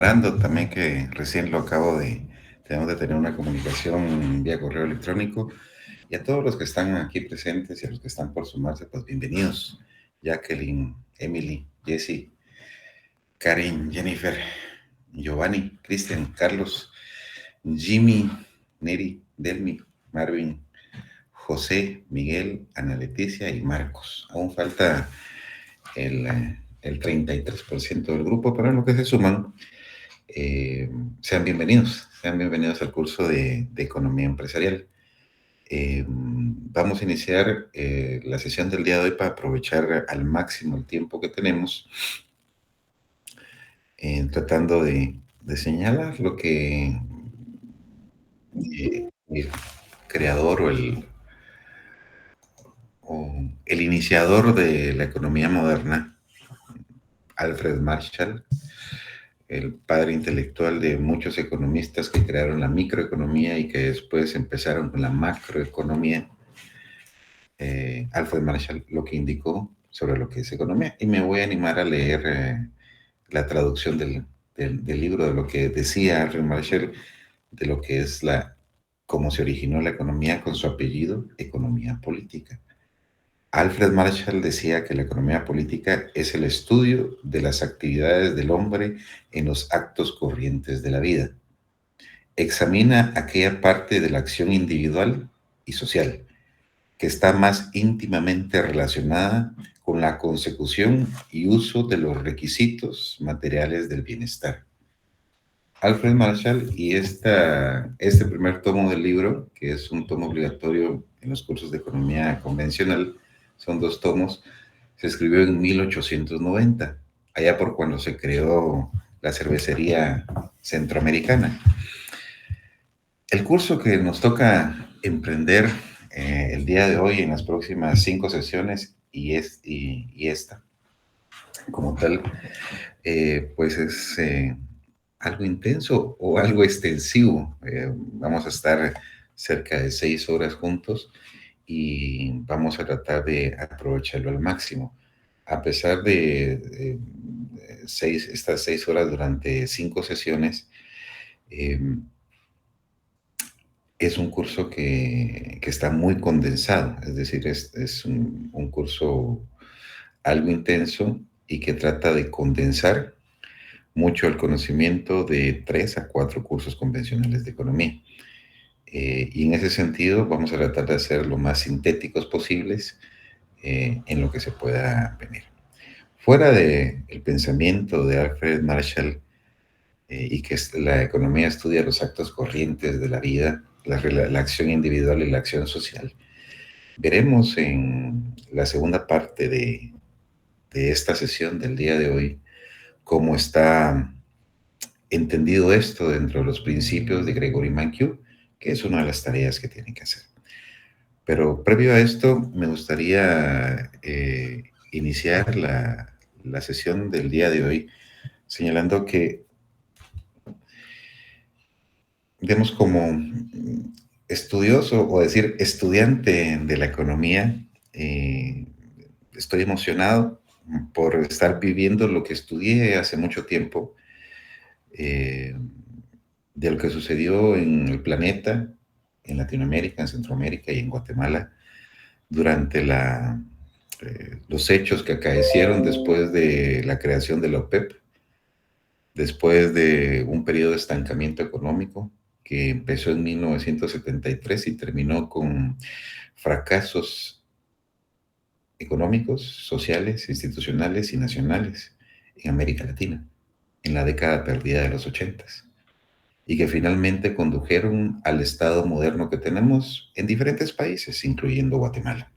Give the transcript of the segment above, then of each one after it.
Aclarando también que recién lo acabo de, tenemos de tener una comunicación vía correo electrónico y a todos los que están aquí presentes y a los que están por sumarse, pues bienvenidos. Jacqueline, Emily, Jessie, Karen, Jennifer, Giovanni, Cristian, Carlos, Jimmy, Neri, Delmi, Marvin, José, Miguel, Ana Leticia y Marcos. Aún falta el 33% del grupo, pero en lo que se suman, eh, sean bienvenidos al curso de Economía Empresarial. Vamos a iniciar la sesión del día de hoy para aprovechar al máximo el tiempo que tenemos, tratando de señalar lo que el creador o el iniciador de la economía moderna, Alfred Marshall, el padre intelectual de muchos economistas que crearon la microeconomía y que después empezaron con la macroeconomía, Alfred Marshall lo que indicó sobre lo que es economía. Y me voy a animar a leer la traducción del libro de lo que decía Alfred Marshall, de lo que es cómo se originó la economía con su apellido, economía política. Alfred Marshall decía que la economía política es el estudio de las actividades del hombre en los actos corrientes de la vida. Examina aquella parte de la acción individual y social que está más íntimamente relacionada con la consecución y uso de los requisitos materiales del bienestar. Alfred Marshall y este primer tomo del libro, que es un tomo obligatorio en los cursos de economía convencional, son dos tomos, se escribió en 1890, allá por cuando se creó la cervecería centroamericana. El curso que nos toca emprender el día de hoy en las próximas 5 sesiones y esta como tal, pues es algo intenso o algo extensivo. Vamos a estar cerca de 6 horas juntos y vamos a tratar de aprovecharlo al máximo. A pesar de estas 6 horas durante 5 sesiones, eh, es un curso que está muy condensado, es decir, es un curso algo intenso y que trata de condensar mucho el conocimiento de 3 a 4 cursos convencionales de economía. Y en ese sentido vamos a tratar de ser lo más sintéticos posibles en lo que se pueda venir. Fuera del pensamiento de Alfred Marshall, y que la economía estudia los actos corrientes de la vida, la acción individual y la acción social, veremos en la segunda parte de esta sesión del día de hoy cómo está entendido esto dentro de los principios de Gregory Mankiw, que es una de las tareas que tienen que hacer. Pero previo a esto, me gustaría iniciar la sesión del día de hoy señalando que, digamos, como estudioso o decir estudiante de la economía, estoy emocionado por estar viviendo lo que estudié hace mucho tiempo, eh, de lo que sucedió en el planeta, en Latinoamérica, en Centroamérica y en Guatemala, durante los hechos que acaecieron después de la creación de la OPEP, después de un periodo de estancamiento económico que empezó en 1973 y terminó con fracasos económicos, sociales, institucionales y nacionales en América Latina, en la década perdida de los 80s, y que finalmente condujeron al Estado moderno que tenemos en diferentes países, incluyendo Guatemala.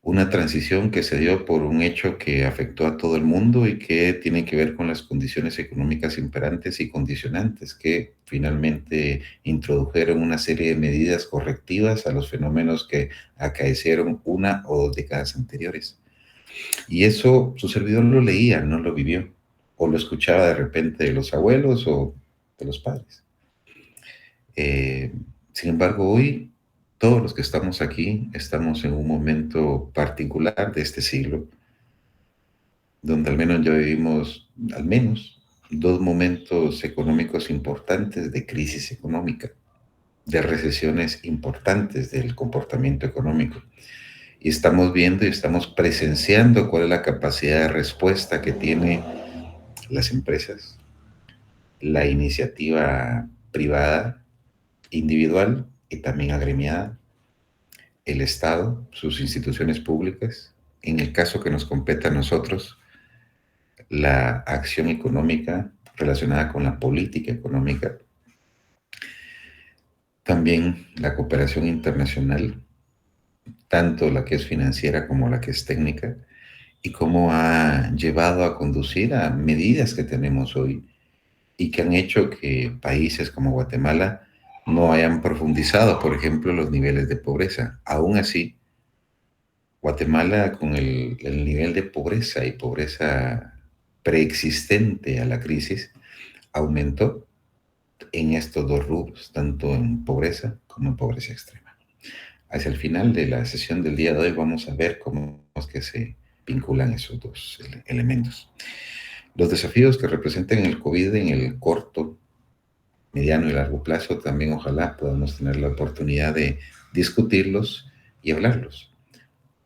Una transición que se dio por un hecho que afectó a todo el mundo y que tiene que ver con las condiciones económicas imperantes y condicionantes que finalmente introdujeron una serie de medidas correctivas a los fenómenos que acaecieron 1 o 2 décadas anteriores. Y eso su servidor lo leía, no lo vivió, o lo escuchaba de repente de los abuelos o de los padres. Eh, Sin embargo, hoy todos los que estamos aquí estamos en un momento particular de este siglo, donde al menos ya vivimos, al menos dos momentos económicos importantes de crisis económica, de recesiones importantes del comportamiento económico. Y estamos viendo y estamos presenciando cuál es la capacidad de respuesta que tienen las empresas, la iniciativa privada, individual y también agremiada, el Estado, sus instituciones públicas, en el caso que nos compete a nosotros, la acción económica relacionada con la política económica, también la cooperación internacional, tanto la que es financiera como la que es técnica, y cómo ha llevado a conducir a medidas que tenemos hoy y que han hecho que países como Guatemala no hayan profundizado, por ejemplo, los niveles de pobreza. Aún así, Guatemala, con el nivel de pobreza y pobreza preexistente a la crisis, aumentó en estos dos rubros, tanto en pobreza como en pobreza extrema. Hacia el final de la sesión del día de hoy vamos a ver cómo es que se vinculan esos dos elementos. Los desafíos que representan el COVID en el corto, mediano y largo plazo, también ojalá podamos tener la oportunidad de discutirlos y hablarlos.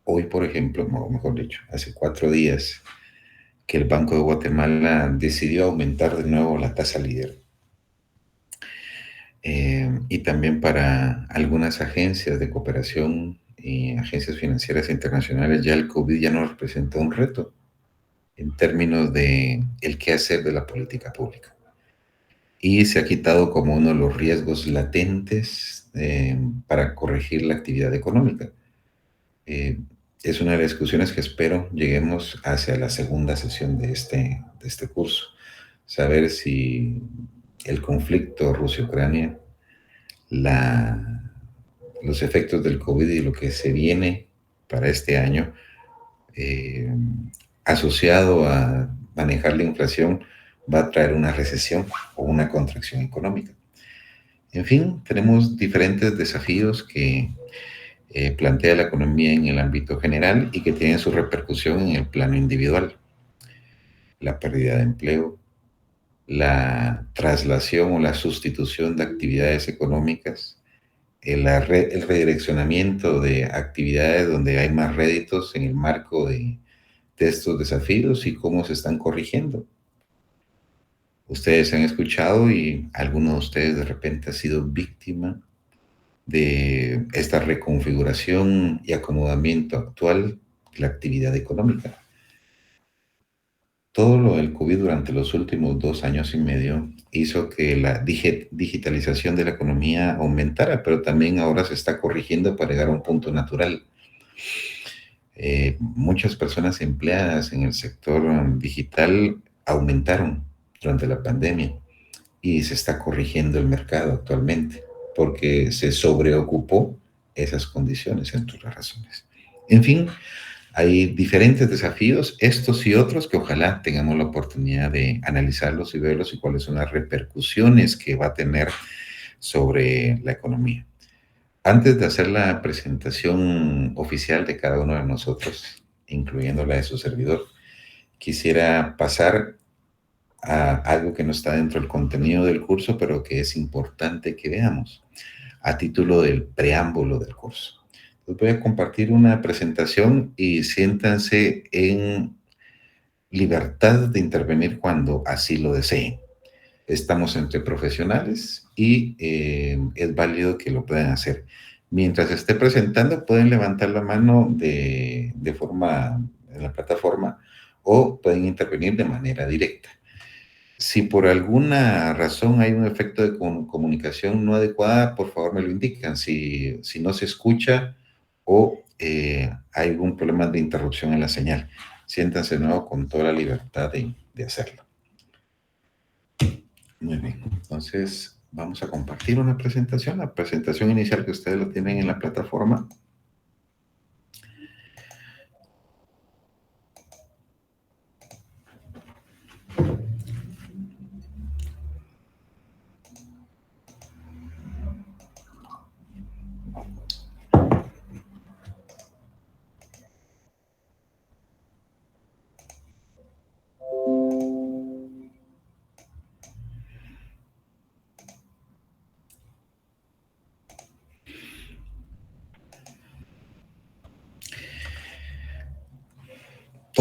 Hoy, por ejemplo, o mejor dicho, hace 4 días que el Banco de Guatemala decidió aumentar de nuevo la tasa líder. Y también para algunas agencias de cooperación y agencias financieras internacionales, ya el COVID ya no representa un reto en términos de el qué hacer de la política pública. Y se ha quitado como uno de los riesgos latentes para corregir la actividad económica. Eh, es una de las discusiones que espero lleguemos hacia la segunda sesión de este curso. Saber si el conflicto Rusia-Ucrania, los efectos del COVID y lo que se viene para este año, eh, asociado a manejar la inflación, va a traer una recesión o una contracción económica. En fin, tenemos diferentes desafíos que plantea la economía en el ámbito general y que tienen su repercusión en el plano individual. La pérdida de empleo, la traslación o la sustitución de actividades económicas, el redireccionamiento de actividades donde hay más réditos en el marco de estos desafíos y cómo se están corrigiendo. Ustedes han escuchado y alguno de ustedes de repente ha sido víctima de esta reconfiguración y acomodamiento actual de la actividad económica. Todo lo del COVID durante los últimos 2 años y medio hizo que la digitalización de la economía aumentara, pero también ahora se está corrigiendo para llegar a un punto natural. Muchas personas empleadas en el sector digital aumentaron durante la pandemia y se está corrigiendo el mercado actualmente porque se sobreocupó esas condiciones, entre otras razones. En fin, hay diferentes desafíos, estos y otros, que ojalá tengamos la oportunidad de analizarlos y verlos y cuáles son las repercusiones que va a tener sobre la economía. Antes de hacer la presentación oficial de cada uno de nosotros, incluyendo la de su servidor, quisiera pasar a algo que no está dentro del contenido del curso, pero que es importante que veamos a título del preámbulo del curso. Les voy a compartir una presentación y siéntanse en libertad de intervenir cuando así lo deseen. Estamos entre profesionales y es válido que lo puedan hacer. Mientras esté presentando, pueden levantar la mano de forma en la plataforma o pueden intervenir de manera directa. Si por alguna razón hay un efecto de comunicación no adecuada, por favor me lo indican. Si no se escucha o hay algún problema de interrupción en la señal, siéntanse de nuevo con toda la libertad de hacerlo. Muy bien, entonces vamos a compartir una presentación, la presentación inicial que ustedes lo tienen en la plataforma.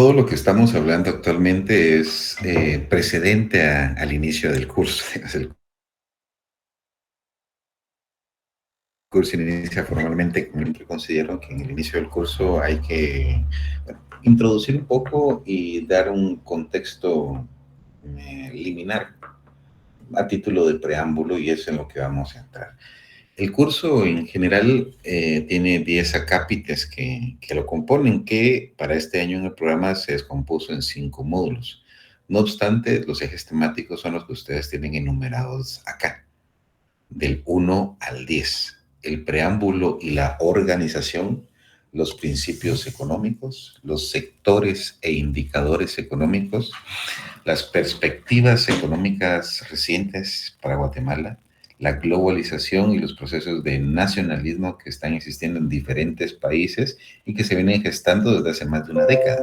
todo lo que estamos hablando actualmente es precedente al inicio del curso. El curso inicia formalmente, yo considero que en el inicio del curso hay que, bueno, introducir un poco y dar un contexto liminar a título de preámbulo, y es en lo que vamos a entrar. El curso en general tiene 10 acápites que lo componen, que para este año en el programa se descompuso en 5 módulos. No obstante, los ejes temáticos son los que ustedes tienen enumerados acá, del 1 al 10: el preámbulo y la organización, los principios económicos, los sectores e indicadores económicos, las perspectivas económicas recientes para Guatemala, la globalización y los procesos de nacionalismo que están existiendo en diferentes países y que se vienen gestando desde hace más de una década.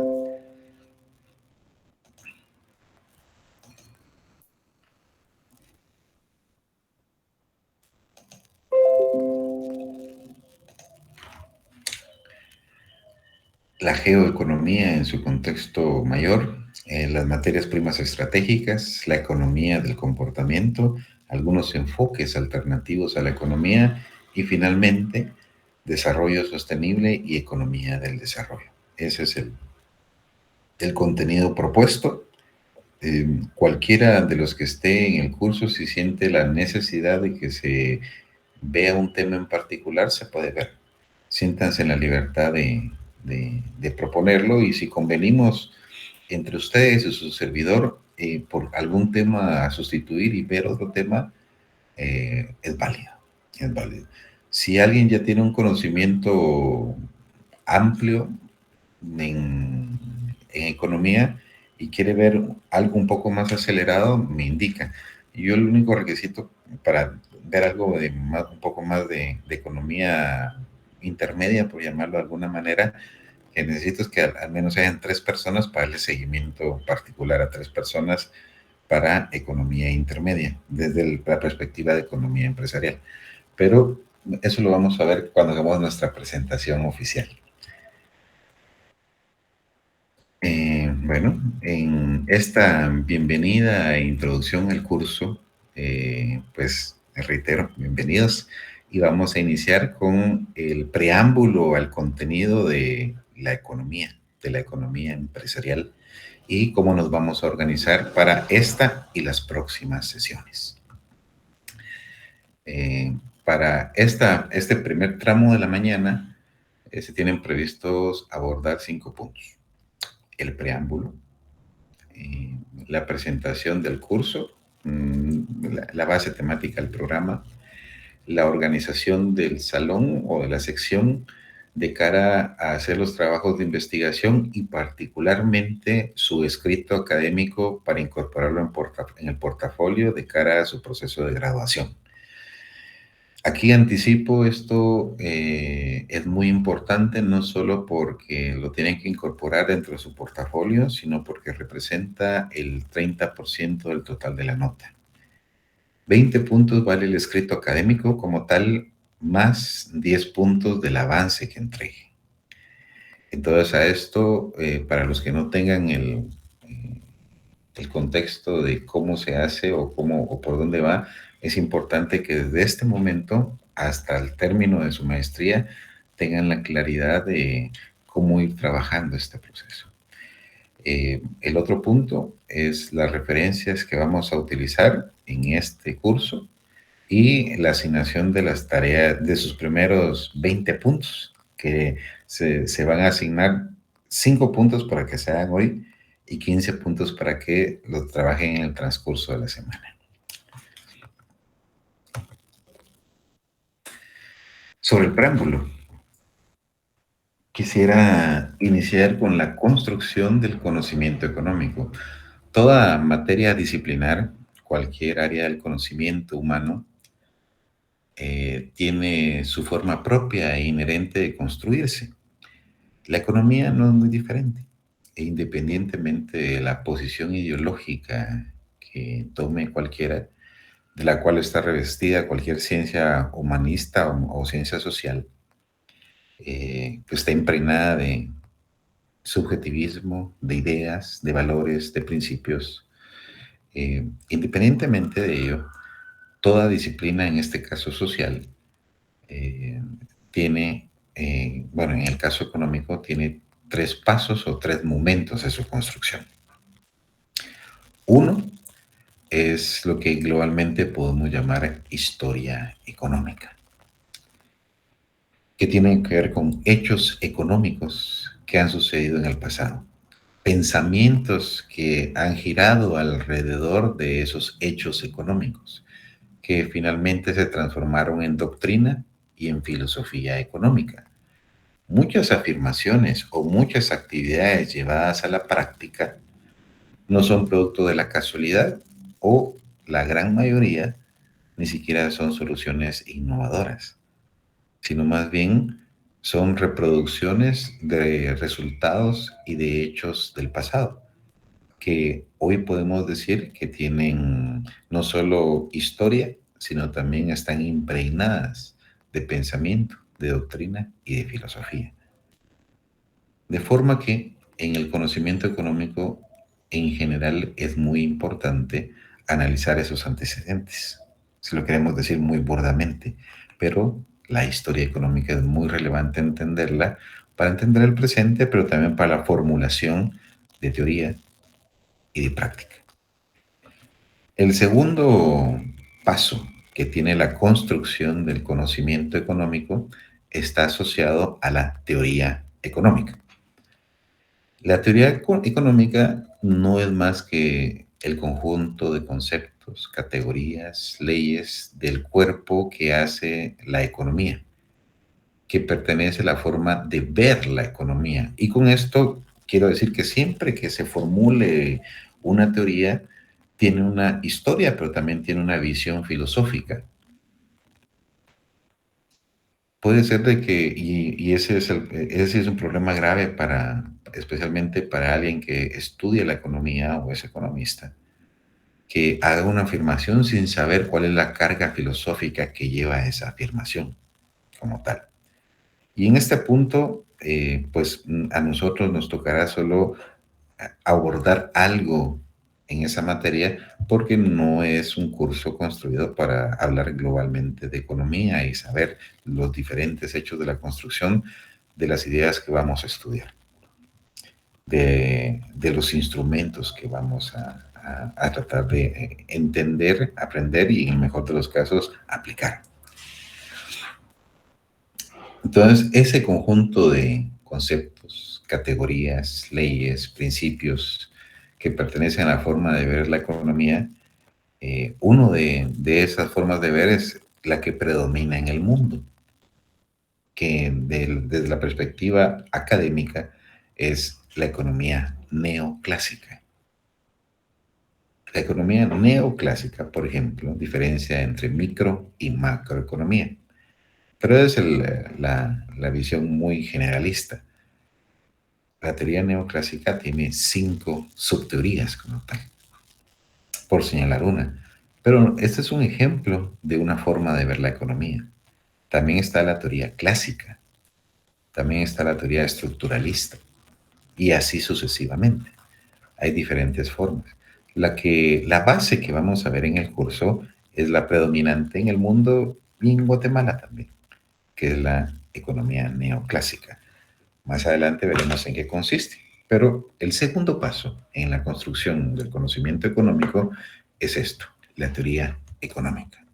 La geoeconomía en su contexto mayor, las materias primas estratégicas, la economía del comportamiento, algunos enfoques alternativos a la economía y finalmente desarrollo sostenible y economía del desarrollo. Ese es el contenido propuesto. Cualquiera de los que esté en el curso, si siente la necesidad de que se vea un tema en particular, se puede ver. Siéntanse en la libertad de proponerlo, y si convenimos entre ustedes y su servidor por algún tema a sustituir y ver otro tema, es válido, es válido. Si alguien ya tiene un conocimiento amplio en economía y quiere ver algo un poco más acelerado, me indica. Y yo el único requisito para ver algo de más, un poco más de economía intermedia, por llamarlo de alguna manera, que necesito es que al menos hayan 3 personas para darle seguimiento particular a 3 personas para economía intermedia, desde la perspectiva de economía empresarial. Pero eso lo vamos a ver cuando hagamos nuestra presentación oficial. Bueno, en esta bienvenida e introducción al curso, pues reitero, bienvenidos, y vamos a iniciar con el preámbulo al contenido de la economía empresarial y cómo nos vamos a organizar para esta y las próximas sesiones. Para este primer tramo de la mañana, se tienen previstos abordar 5 puntos: el preámbulo, la presentación del curso, la base temática del programa, la organización del salón o de la sección de cara a hacer los trabajos de investigación y particularmente su escrito académico para incorporarlo en el portafolio de cara a su proceso de graduación. Aquí anticipo, esto es muy importante, no solo porque lo tienen que incorporar dentro de su portafolio, sino porque representa el 30% del total de la nota. 20 puntos vale el escrito académico como tal, más 10 puntos del avance que entregue. Entonces, a esto, para los que no tengan el contexto de cómo se hace o por dónde va, es importante que desde este momento hasta el término de su maestría tengan la claridad de cómo ir trabajando este proceso. El otro punto es las referencias que vamos a utilizar en este curso y la asignación de las tareas de sus primeros 20 puntos, que se van a asignar 5 puntos para que se hagan hoy y 15 puntos para que los trabajen en el transcurso de la semana. Sobre el preámbulo, quisiera iniciar con la construcción del conocimiento económico. Toda materia disciplinar, cualquier área del conocimiento humano, tiene su forma propia e inherente de construirse. La economía no es muy diferente, e independientemente de la posición ideológica que tome cualquiera, de la cual está revestida cualquier ciencia humanista o ciencia social, pues está impregnada de subjetivismo, de ideas, de valores, de principios. Independientemente de ello, toda disciplina, en este caso social, eh, tiene, bueno, en el caso económico, tiene tres pasos o tres momentos de su construcción. Uno es lo que globalmente podemos llamar historia económica, que tiene que ver con hechos económicos que han sucedido en el pasado, pensamientos que han girado alrededor de esos hechos económicos, que finalmente se transformaron en doctrina y en filosofía económica. Muchas afirmaciones o muchas actividades llevadas a la práctica no son producto de la casualidad, o la gran mayoría ni siquiera son soluciones innovadoras, sino más bien son reproducciones de resultados y de hechos del pasado, que hoy podemos decir que tienen no solo historia, sino también están impregnadas de pensamiento, de doctrina y de filosofía. De forma que en el conocimiento económico en general es muy importante analizar esos antecedentes, si lo queremos decir muy burdamente, pero la historia económica es muy relevante entenderla para entender el presente, pero también para la formulación de teoría y de práctica. El segundo paso que tiene la construcción del conocimiento económico está asociado a la teoría económica. La teoría económica no es más que el conjunto de conceptos, categorías, leyes del cuerpo que hace la economía, que pertenece a la forma de ver la economía. Y con esto quiero decir que siempre que se formule una teoría, tiene una historia, pero también tiene una visión filosófica. Puede ser de que, y ese es un problema grave para, especialmente para alguien que estudia la economía o es economista, que haga una afirmación sin saber cuál es la carga filosófica que lleva esa afirmación como tal. Y en este punto, pues a nosotros nos tocará solo abordar algo en esa materia, porque no es un curso construido para hablar globalmente de economía y saber los diferentes hechos de la construcción de las ideas que vamos a estudiar, de los instrumentos que vamos a tratar de entender, aprender y en el mejor de los casos aplicar. Entonces, ese conjunto de conceptos, categorías, leyes, principios que pertenecen a la forma de ver la economía, uno de esas formas de ver es la que predomina en el mundo, que desde la perspectiva académica es la economía neoclásica. La economía neoclásica, por ejemplo, diferencia entre micro y macroeconomía, pero es la visión muy generalista. La teoría neoclásica tiene 5 subteorías como tal, por señalar una. Pero este es un ejemplo de una forma de ver la economía. También está la teoría clásica, también está la teoría estructuralista, y así sucesivamente. Hay diferentes formas. La base que vamos a ver en el curso es la predominante en el mundo y en Guatemala también, que es la economía neoclásica. Más adelante veremos en qué consiste. Pero el segundo paso en la construcción del conocimiento económico es esto, la teoría económica.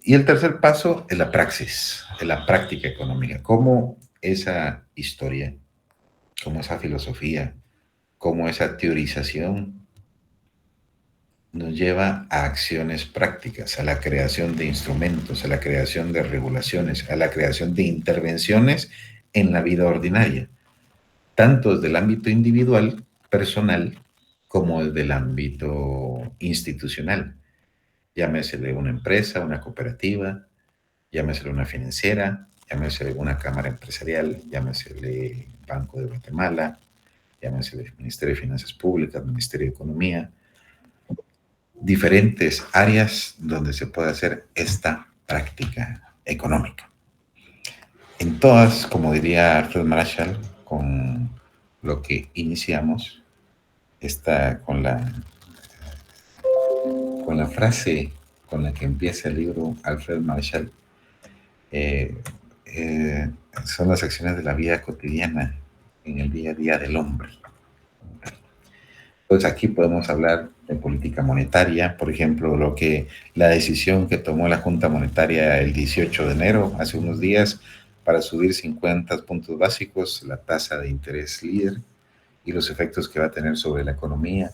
Y el tercer paso es la praxis, es la práctica económica, cómo esa historia, cómo esa filosofía, cómo esa teorización nos lleva a acciones prácticas, a la creación de instrumentos, a la creación de regulaciones, a la creación de intervenciones en la vida ordinaria, tanto desde el ámbito individual, personal, como desde el ámbito institucional. Llámesele una empresa, una cooperativa, llámesele una financiera, llámesele una cámara empresarial, llámesele Banco de Guatemala, llámesele Ministerio de Finanzas Públicas, Ministerio de Economía, diferentes áreas donde se puede hacer esta práctica económica. En todas, como diría Alfred Marshall, con lo que iniciamos está con la frase con la que empieza el libro Alfred Marshall. eh, eh, Son las acciones de la vida cotidiana en el día a día del hombre. Entonces aquí podemos hablar de política monetaria, por ejemplo, la decisión que tomó la Junta Monetaria el 18 de enero, hace unos días, para subir 50 puntos básicos la tasa de interés líder y los efectos que va a tener sobre la economía.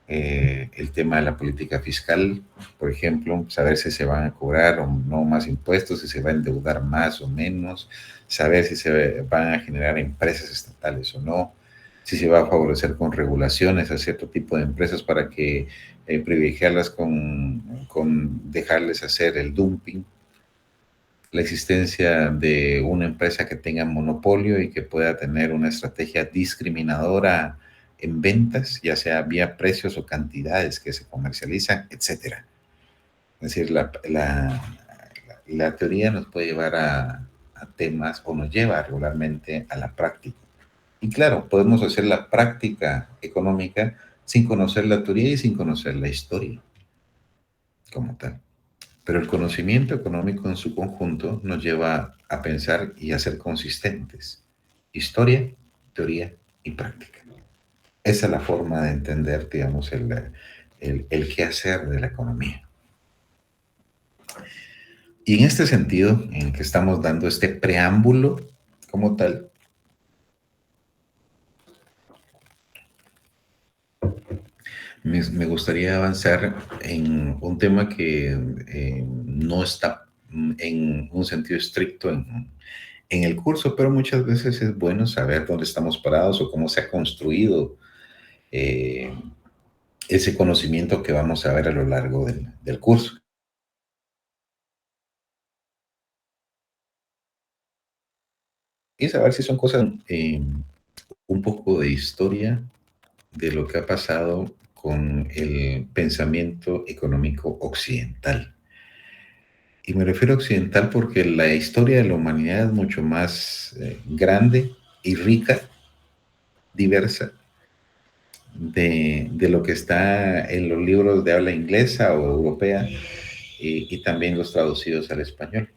El tema de la política fiscal, por ejemplo, saber si se van a cobrar o no más impuestos, si se va a endeudar más o menos, saber si se van a generar empresas estatales o no, si se va a favorecer con regulaciones a cierto tipo de empresas para que privilegiarlas con dejarles hacer el dumping, la existencia de una empresa que tenga monopolio y que pueda tener una estrategia discriminadora en ventas, ya sea vía precios o cantidades que se comercializan, etcétera. Es decir, la teoría nos puede llevar a temas o nos lleva regularmente a la práctica. Y claro, podemos hacer la práctica económica sin conocer la teoría y sin conocer la historia como tal. Pero el conocimiento económico en su conjunto nos lleva a pensar y a ser consistentes. Historia, teoría y práctica. Esa es la forma de entender, digamos, el quehacer de la economía. Y en este sentido, en que estamos dando este preámbulo como tal, me gustaría avanzar en un tema que no está en un sentido estricto en el curso, pero muchas veces es bueno saber dónde estamos parados o cómo se ha construido eh, ese conocimiento que vamos a ver a lo largo del curso. Y saber si son cosas, un poco de historia de lo que ha pasado con el pensamiento económico occidental. Y me refiero a occidental porque la historia de la humanidad es mucho más grande y rica, diversa, de lo que está en los libros de habla inglesa o europea y también los traducidos al español.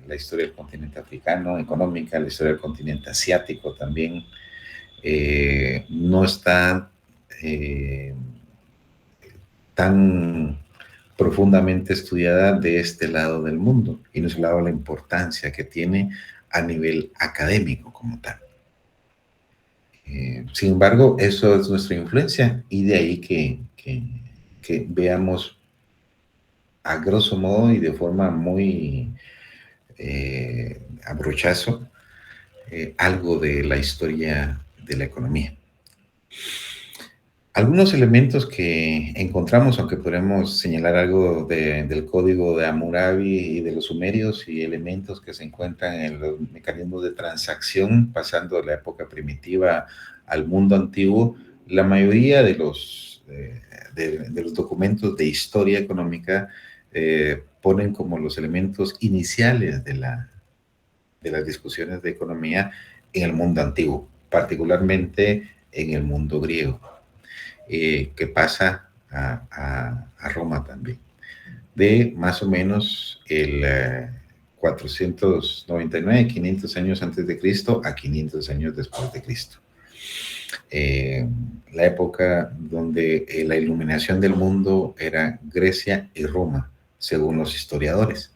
La historia del continente africano, económica, la historia del continente asiático también, no está eh, tan profundamente estudiada de este lado del mundo y nos hablaba la importancia que tiene a nivel académico como tal. Sin embargo, eso es nuestra influencia y de ahí que veamos a grosso modo y de forma muy a brochazo algo de la historia de la economía. Algunos elementos que encontramos, aunque podemos señalar algo del código de Hammurabi y de los sumerios y elementos que se encuentran en los mecanismos de transacción pasando de la época primitiva al mundo antiguo, la mayoría de los documentos de historia económica ponen como los elementos iniciales de las discusiones de economía en el mundo antiguo, particularmente en el mundo griego, que pasa a Roma también, de más o menos el 499, 500 años antes de Cristo a 500 años después de Cristo. La época donde la iluminación del mundo era Grecia y Roma, según los historiadores.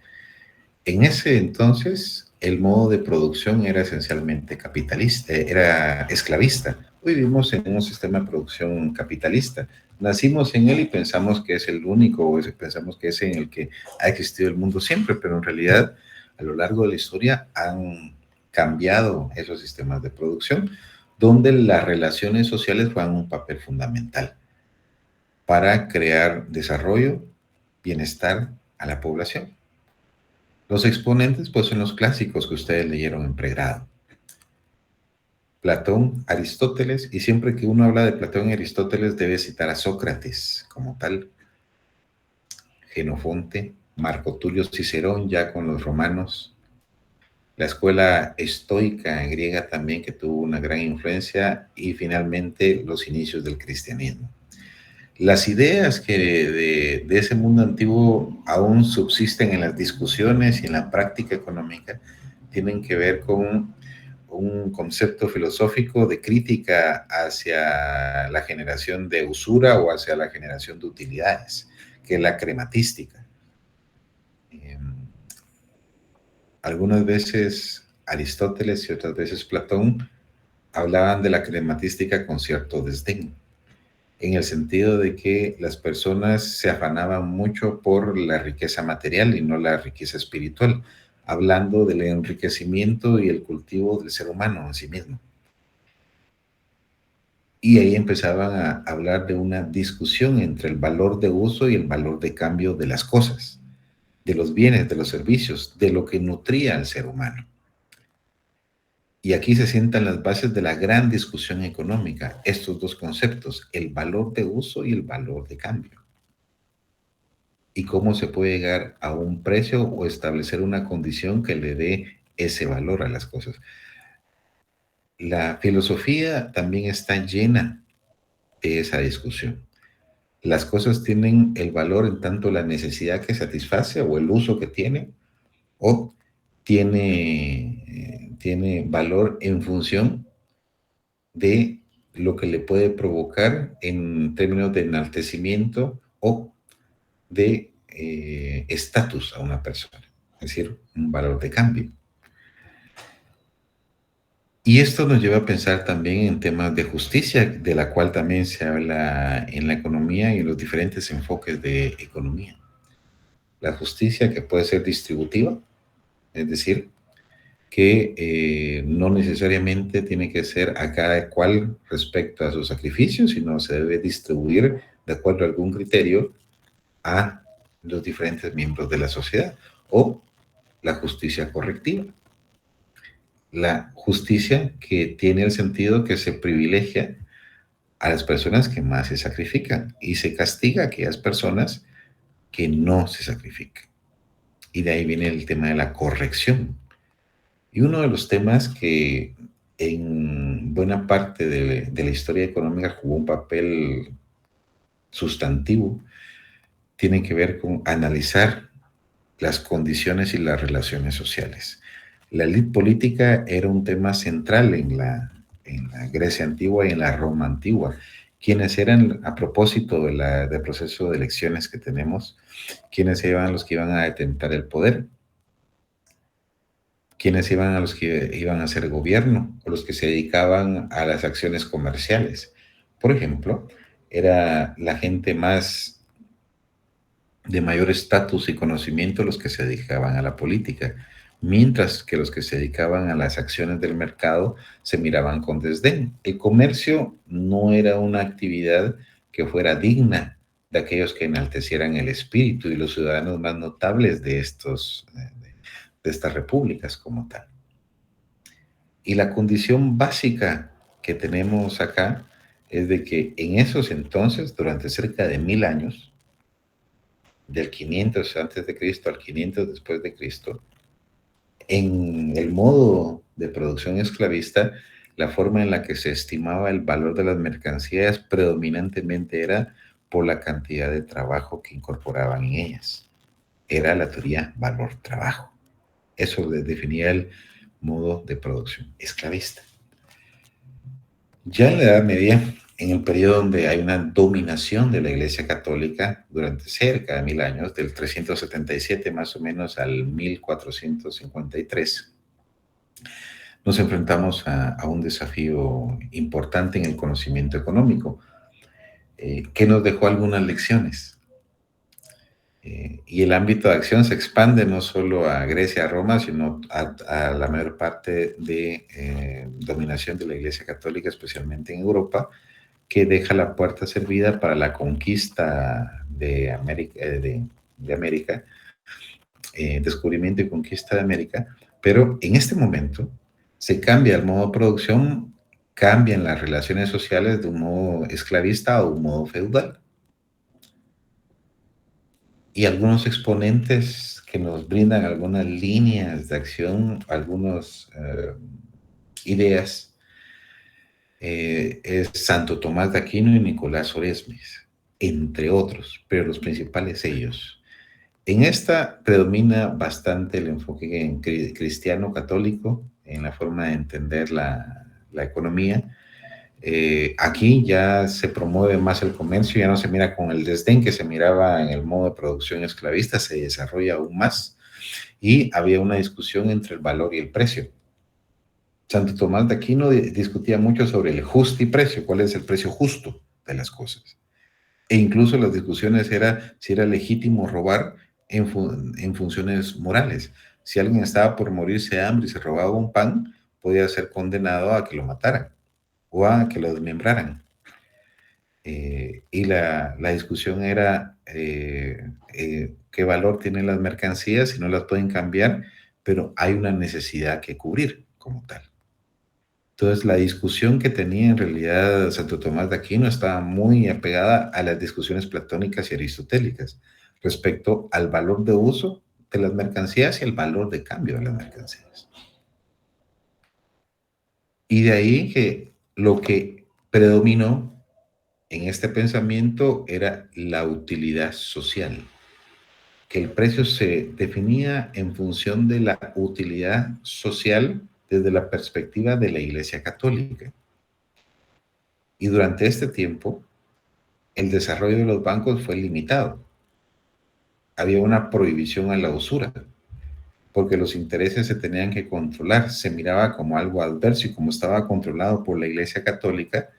En ese entonces, el modo de producción era esencialmente capitalista, era esclavista. Hoy vivimos en un sistema de producción capitalista. Nacimos en él y pensamos que es el único, o pensamos que es en el que ha existido el mundo siempre, pero en realidad, a lo largo de la historia han cambiado esos sistemas de producción, donde las relaciones sociales juegan un papel fundamental para crear desarrollo, bienestar a la población. Los exponentes, pues, son los clásicos que ustedes leyeron en pregrado. Platón, Aristóteles, y siempre que uno habla de Platón y Aristóteles debe citar a Sócrates como tal, Genofonte, Marco Tulio Cicerón ya con los romanos, la escuela estoica griega también, que tuvo una gran influencia, y finalmente los inicios del cristianismo. Las ideas que de ese mundo antiguo aún subsisten en las discusiones y en la práctica económica tienen que ver con un concepto filosófico de crítica hacia la generación de usura o hacia la generación de utilidades, que es la crematística. Eh, Algunas veces Aristóteles y otras veces Platón hablaban de la crematística con cierto desdén, en el sentido de que las personas se afanaban mucho por la riqueza material y no la riqueza espiritual, hablando del enriquecimiento y el cultivo del ser humano en sí mismo. Y ahí empezaban a hablar de una discusión entre el valor de uso y el valor de cambio de las cosas, de los bienes, de los servicios, de lo que nutría al ser humano. Y aquí se sientan las bases de la gran discusión económica, estos dos conceptos, el valor de uso y el valor de cambio. Y cómo se puede llegar a un precio o establecer una condición que le dé ese valor a las cosas. La filosofía también está llena de esa discusión. Las cosas tienen el valor en tanto la necesidad que satisface o el uso que tiene, o tiene valor en función de lo que le puede provocar en términos de enaltecimiento o de estatus a una persona, es decir, un valor de cambio. Y esto nos lleva a pensar también en temas de justicia, de la cual también se habla en la economía y en los diferentes enfoques de economía. La justicia que puede ser distributiva, es decir, que no necesariamente tiene que ser a cada cual respecto a sus sacrificios, sino se debe distribuir de acuerdo a algún criterio a los diferentes miembros de la sociedad, o la justicia correctiva. La justicia que tiene el sentido que se privilegia a las personas que más se sacrifican y se castiga a aquellas personas que no se sacrifican. Y de ahí viene el tema de la corrección. Y uno de los temas que en buena parte de la historia económica jugó un papel sustantivo tiene que ver con analizar las condiciones y las relaciones sociales. La élite política era un tema central en la Grecia antigua y en la Roma antigua. Quienes eran, a propósito del proceso de elecciones que tenemos, quienes eran los que iban a detentar el poder, quienes iban a los que iban a hacer gobierno o los que se dedicaban a las acciones comerciales. Por ejemplo, era la gente más de mayor estatus y conocimiento los que se dedicaban a la política, mientras que los que se dedicaban a las acciones del mercado se miraban con desdén. El comercio no era una actividad que fuera digna de aquellos que enaltecieran el espíritu y los ciudadanos más notables de estas repúblicas como tal. Y la condición básica que tenemos acá es de que en esos entonces, durante cerca de 1000 años, del 500 antes de Cristo al 500 después de Cristo, en el modo de producción esclavista, la forma en la que se estimaba el valor de las mercancías predominantemente era por la cantidad de trabajo que incorporaban en ellas. Era la teoría valor-trabajo. Eso definía el modo de producción esclavista. Ya en la Edad Media, en el periodo donde hay una dominación de la Iglesia Católica durante cerca de 1000 años, del 377 más o menos al 1453, nos enfrentamos a un desafío importante en el conocimiento económico, que nos dejó algunas lecciones. Y el ámbito de acción se expande no solo a Grecia, a Roma, sino a la mayor parte de dominación de la Iglesia Católica, especialmente en Europa, que deja la puerta servida para la conquista de América, descubrimiento y conquista de América, pero en este momento se cambia el modo de producción, cambian las relaciones sociales de un modo esclavista a un modo feudal. Y algunos exponentes que nos brindan algunas líneas de acción, algunas ideas, es Santo Tomás de Aquino y Nicolás Oresmes, entre otros, pero los principales ellos. En esta predomina bastante el enfoque cristiano católico en la forma de entender la economía. Aquí ya se promueve más el comercio, ya no se mira con el desdén que se miraba en el modo de producción esclavista, se desarrolla aún más y había una discusión entre el valor y el precio. Santo Tomás de Aquino discutía mucho sobre el justiprecio, cuál es el precio justo de las cosas. E incluso las discusiones era si era legítimo robar en funciones morales. Si alguien estaba por morirse de hambre y se robaba un pan, podía ser condenado a que lo mataran o a que lo desmembraran. Y la discusión era qué valor tienen las mercancías si no las pueden cambiar, pero hay una necesidad que cubrir como tal. Entonces, la discusión que tenía en realidad Santo Tomás de Aquino estaba muy apegada a las discusiones platónicas y aristotélicas respecto al valor de uso de las mercancías y el valor de cambio de las mercancías. Y de ahí que lo que predominó en este pensamiento era la utilidad social, que el precio se definía en función de la utilidad social desde la perspectiva de la Iglesia Católica. Y durante este tiempo, el desarrollo de los bancos fue limitado. Había una prohibición a la usura, porque los intereses se tenían que controlar. Se miraba como algo adverso y como estaba controlado por la Iglesia Católica,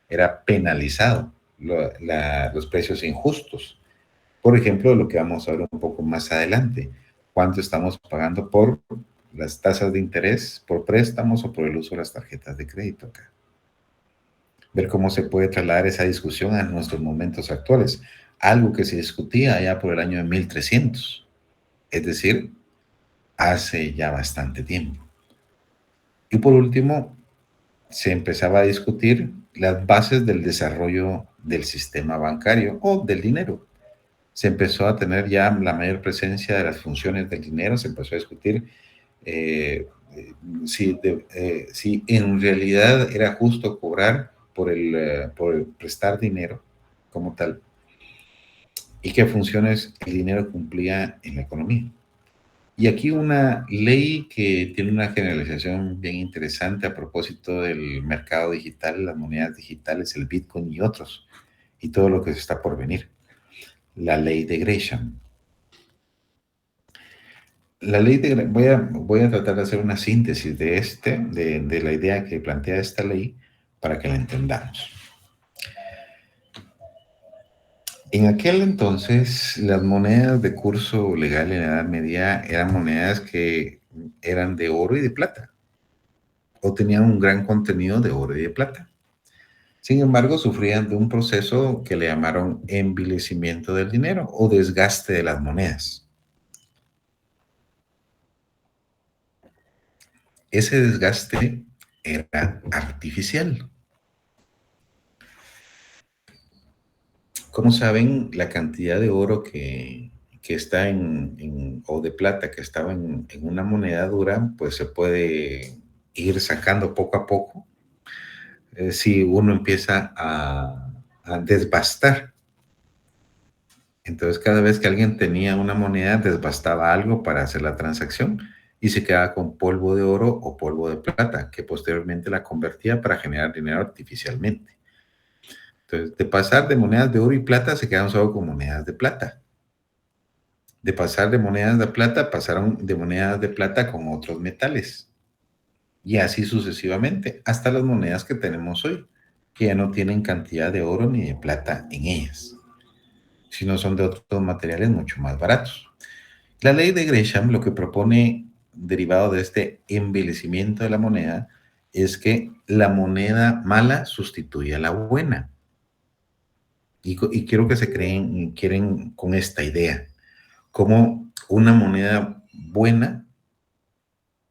era penalizado los precios injustos. Por ejemplo, lo que vamos a ver un poco más adelante, cuánto estamos pagando por las tasas de interés, por préstamos o por el uso de las tarjetas de crédito acá. Ver cómo se puede trasladar esa discusión a nuestros momentos actuales. Algo que se discutía allá por el año de 1300, es decir, hace ya bastante tiempo. Y por último, se empezaba a discutir las bases del desarrollo del sistema bancario o del dinero. Se empezó a tener ya la mayor presencia de las funciones del dinero, se empezó a discutir si en realidad era justo cobrar por el prestar dinero como tal y qué funciones el dinero cumplía en la economía. Y aquí una ley que tiene una generalización bien interesante a propósito del mercado digital, las monedas digitales, el Bitcoin y otros, y todo lo que se está por venir. La ley de Gresham. Voy a tratar de hacer una síntesis de la idea que plantea esta ley para que la entendamos. En aquel entonces, las monedas de curso legal en la Edad Media eran monedas que eran de oro y de plata, o tenían un gran contenido de oro y de plata. Sin embargo, sufrían de un proceso que le llamaron envilecimiento del dinero o desgaste de las monedas. Ese desgaste era artificial. Como saben, la cantidad de oro que está o de plata que estaba en una moneda dura, pues se puede ir sacando poco a poco si uno empieza a desbastar. Entonces, cada vez que alguien tenía una moneda, desbastaba algo para hacer la transacción y se quedaba con polvo de oro o polvo de plata, que posteriormente la convertía para generar dinero artificialmente. Entonces, de pasar de monedas de oro y plata, se quedaron solo con monedas de plata. De pasar de monedas de plata, pasaron de monedas de plata con otros metales. Y así sucesivamente, hasta las monedas que tenemos hoy, que ya no tienen cantidad de oro ni de plata en ellas, sino son de otros materiales mucho más baratos. La ley de Gresham lo que propone, derivado de este envilecimiento de la moneda, es que la moneda mala sustituye a la buena. Y quiero que quieren con esta idea, como una moneda buena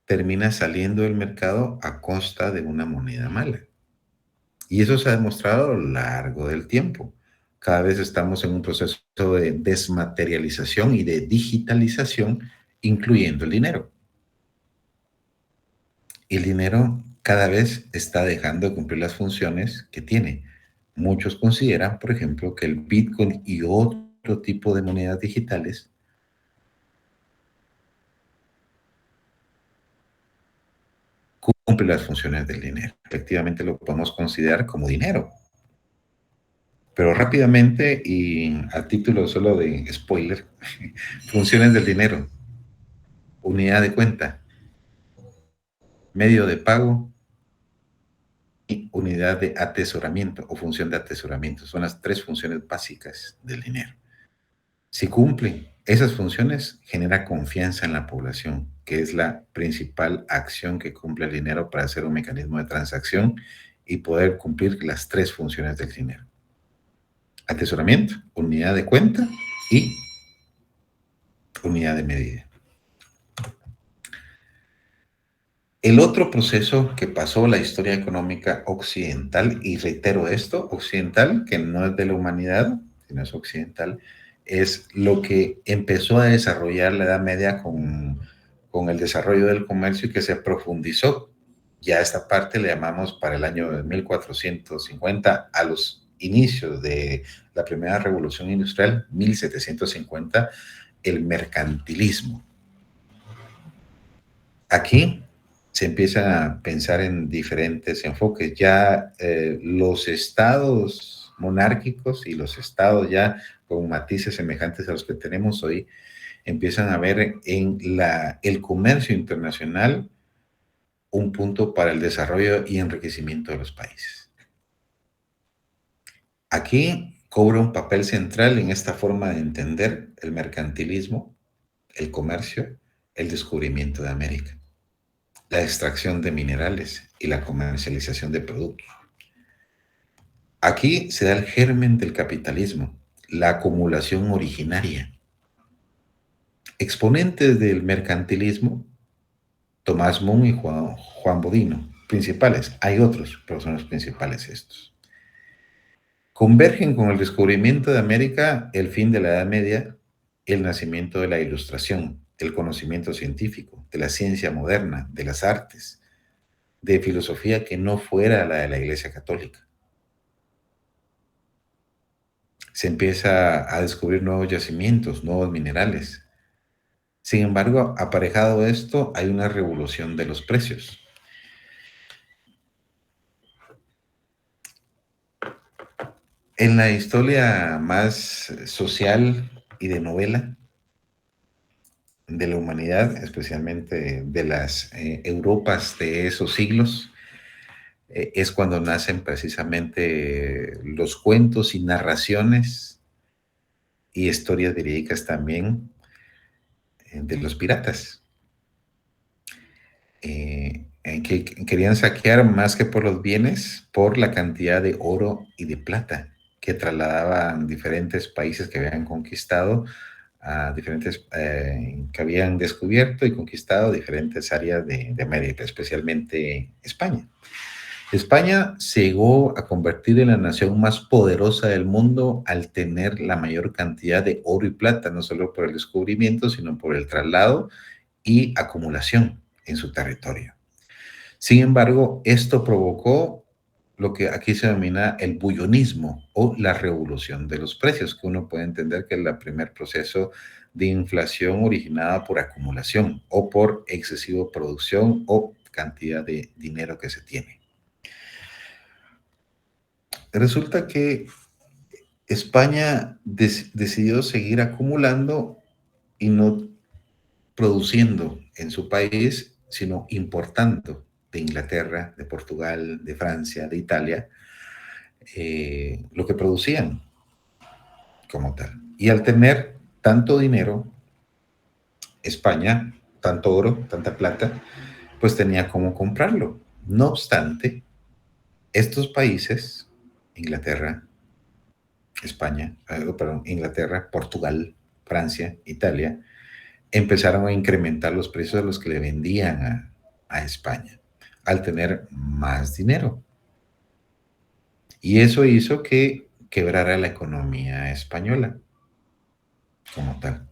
termina saliendo del mercado a costa de una moneda mala. Y eso se ha demostrado a lo largo del tiempo. Cada vez estamos en un proceso de desmaterialización y de digitalización incluyendo el dinero. Y el dinero cada vez está dejando de cumplir las funciones que tiene. Muchos consideran, por ejemplo, que el Bitcoin y otro tipo de monedas digitales cumplen las funciones del dinero. Efectivamente lo podemos considerar como dinero. Pero rápidamente y a título solo de spoiler, funciones del dinero, unidad de cuenta, medio de pago y unidad de atesoramiento o función de atesoramiento. Son las tres funciones básicas del dinero. Si cumplen esas funciones, genera confianza en la población, que es la principal acción que cumple el dinero para ser un mecanismo de transacción y poder cumplir las tres funciones del dinero. Atesoramiento, unidad de cuenta y unidad de medida. El otro proceso que pasó la historia económica occidental, y reitero esto, occidental, que no es de la humanidad, sino es occidental, es lo que empezó a desarrollar la Edad Media con el desarrollo del comercio y que se profundizó. Ya esta parte le llamamos para el año 1450, a los inicios de la primera revolución industrial, 1750, el mercantilismo. Aquí se empieza a pensar en diferentes enfoques. Ya los estados monárquicos y los estados ya con matices semejantes a los que tenemos hoy empiezan a ver en el comercio internacional un punto para el desarrollo y enriquecimiento de los países. Aquí cobra un papel central en esta forma de entender el mercantilismo, el comercio, el descubrimiento de América, la extracción de minerales y la comercialización de productos. Aquí se da el germen del capitalismo, la acumulación originaria. Exponentes del mercantilismo, Tomás Moon y Juan Bodino, principales. Hay otros, pero son los principales estos. Convergen con el descubrimiento de América, el fin de la Edad Media, el nacimiento de la Ilustración, el conocimiento científico, de la ciencia moderna, de las artes, de filosofía que no fuera la de la Iglesia Católica. Se empieza a descubrir nuevos yacimientos, nuevos minerales. Sin embargo, aparejado de esto, hay una revolución de los precios. En la historia más social y de novela de la humanidad, especialmente de las Europas de esos siglos, es cuando nacen precisamente los cuentos y narraciones y historias verídicas también de los piratas, en que querían saquear más que por los bienes, por la cantidad de oro y de plata que trasladaban diferentes países que habían conquistado a diferentes, que habían descubierto y conquistado diferentes áreas de América, especialmente España. España se llegó a convertir en la nación más poderosa del mundo al tener la mayor cantidad de oro y plata, no solo por el descubrimiento, sino por el traslado y acumulación en su territorio. Sin embargo, esto provocó lo que aquí se denomina el bullonismo o la revolución de los precios, que uno puede entender que es el primer proceso de inflación originada por acumulación o por excesiva producción o cantidad de dinero que se tiene. Resulta que España decidió seguir acumulando y no produciendo en su país, sino importando de Inglaterra, de Portugal, de Francia, de Italia, lo que producían como tal. Y al tener tanto dinero, España, tanto oro, tanta plata, pues tenía cómo comprarlo. No obstante, estos países, Inglaterra, España, perdón, Inglaterra, Portugal, Francia, Italia, empezaron a incrementar los precios a los que le vendían a España al tener más dinero. Y eso hizo que quebrara la economía española como tal.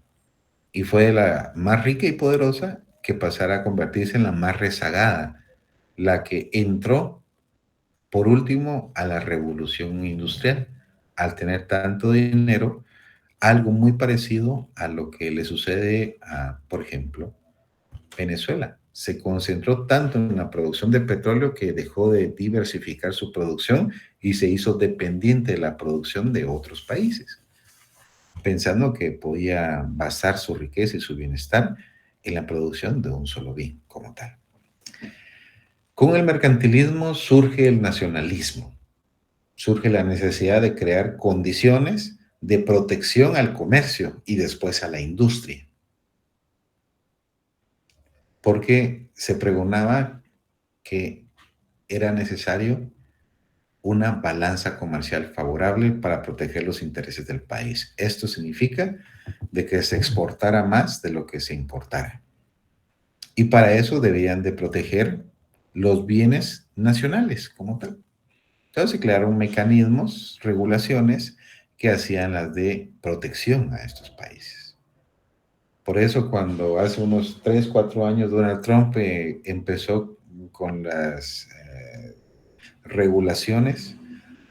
y fue de la más rica y poderosa que pasara a convertirse en la más rezagada, la que entró por último a la revolución industrial, al tener tanto dinero, algo muy parecido a lo que le sucede a, por ejemplo, Venezuela. Se concentró tanto en la producción de petróleo que dejó de diversificar su producción y se hizo dependiente de la producción de otros países, pensando que podía basar su riqueza y su bienestar en la producción de un solo bien como tal. Con el mercantilismo surge el nacionalismo, surge la necesidad de crear condiciones de protección al comercio y después a la industria, porque se pregonaba que era necesario una balanza comercial favorable para proteger los intereses del país. Esto significa de que se exportara más de lo que se importara. Y para eso debían de proteger los bienes nacionales como tal. Entonces se crearon mecanismos, regulaciones que hacían las de protección a estos países. Por eso cuando hace unos 3, 4 años Donald Trump empezó con las regulaciones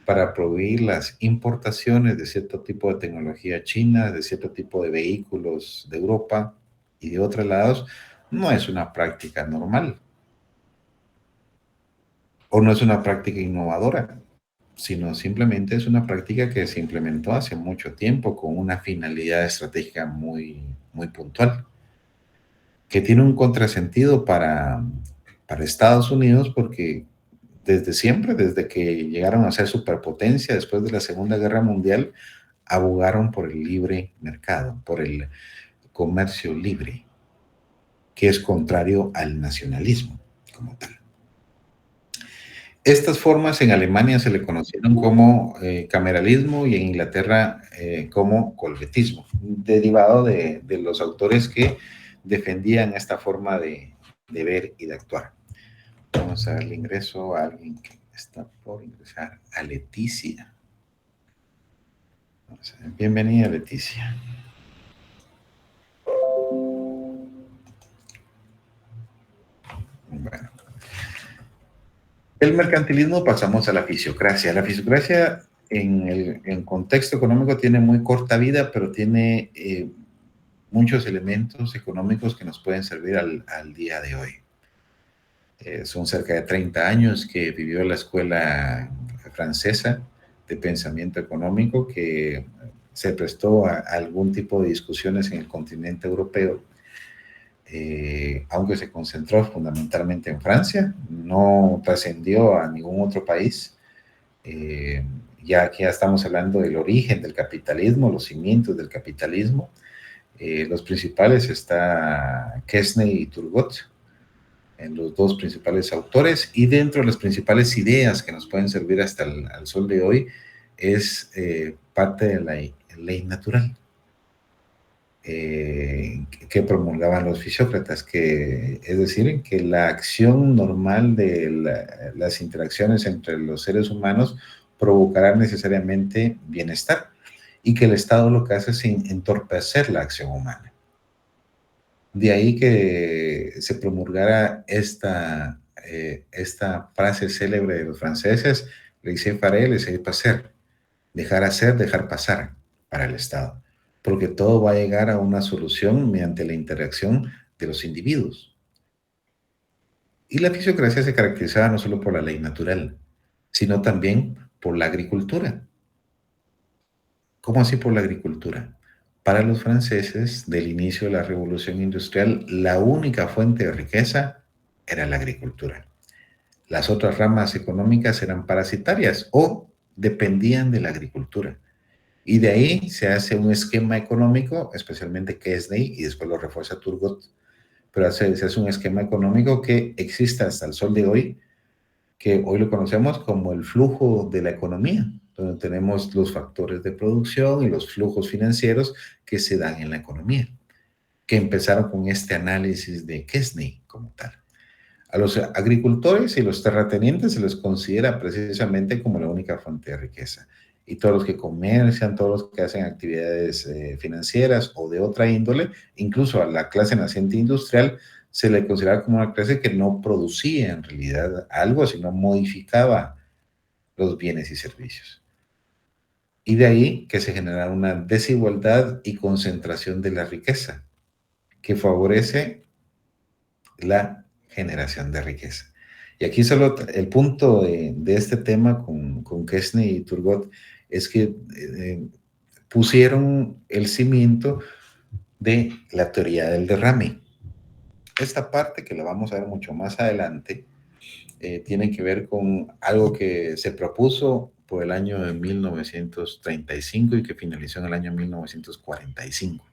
para prohibir las importaciones de cierto tipo de tecnología china, de cierto tipo de vehículos de Europa y de otros lados, no es una práctica normal o no es una práctica innovadora, sino simplemente es una práctica que se implementó hace mucho tiempo con una finalidad estratégica muy puntual, que tiene un contrasentido para Estados Unidos porque desde siempre, desde que llegaron a ser superpotencia después de la Segunda Guerra Mundial, abogaron por el libre mercado, por el comercio libre, que es contrario al nacionalismo como tal. Estas formas en Alemania se le conocieron como cameralismo y en Inglaterra como colbetismo, derivado de los autores que defendían esta forma de ver y de actuar. Vamos a darle ingreso a alguien que está por ingresar, a Leticia. Bienvenida, Leticia. Bueno, del mercantilismo pasamos a la fisiocracia. La fisiocracia en el contexto económico tiene muy corta vida, pero tiene muchos elementos económicos que nos pueden servir al día de hoy. Son cerca de 30 años que vivió la escuela francesa de pensamiento económico que se prestó a algún tipo de discusiones en el continente europeo, aunque se concentró fundamentalmente en Francia, no trascendió a ningún otro país. Ya aquí ya estamos hablando del origen del capitalismo, los cimientos del capitalismo. Los principales está Quesney y Turgot, en los dos principales autores, y dentro de las principales ideas que nos pueden servir hasta el sol de hoy es parte de la ley natural que promulgaban los fisiócratas, que es decir, que la acción normal de las interacciones entre los seres humanos provocará necesariamente bienestar y que el Estado lo que hace es entorpecer la acción humana. De ahí que se promulgara esta frase célebre de los franceses, laissez faire, laissez passer, dejar hacer, dejar pasar para el Estado, porque todo va a llegar a una solución mediante la interacción de los individuos. Y la fisiocracia se caracterizaba no solo por la ley natural, sino también por la agricultura. ¿Cómo así por la agricultura? Para los franceses, del inicio de la revolución industrial, la única fuente de riqueza era la agricultura. Las otras ramas económicas eran parasitarias o dependían de la agricultura. Y de ahí se hace un esquema económico, especialmente Quesney, y después lo refuerza Turgot, pero se hace un esquema económico que existe hasta el sol de hoy, que hoy lo conocemos como el flujo de la economía, donde tenemos los factores de producción y los flujos financieros que se dan en la economía, que empezaron con este análisis de Quesney como tal. A los agricultores y los terratenientes se les considera precisamente como la única fuente de riqueza. y todos los que comercian, todos los que hacen actividades financieras o de otra índole, incluso a la clase naciente industrial, se le consideraba como una clase que no producía en realidad algo, sino modificaba los bienes y servicios. Y de ahí que se genera una desigualdad y concentración de la riqueza, que favorece la generación de riqueza. Y aquí solo el punto de este tema con Kessner y Turgot es que pusieron el cimiento de la teoría del derrame. Esta parte, que la vamos a ver mucho más adelante, tiene que ver con algo que se propuso por el año de 1935 y que finalizó en el año 1945.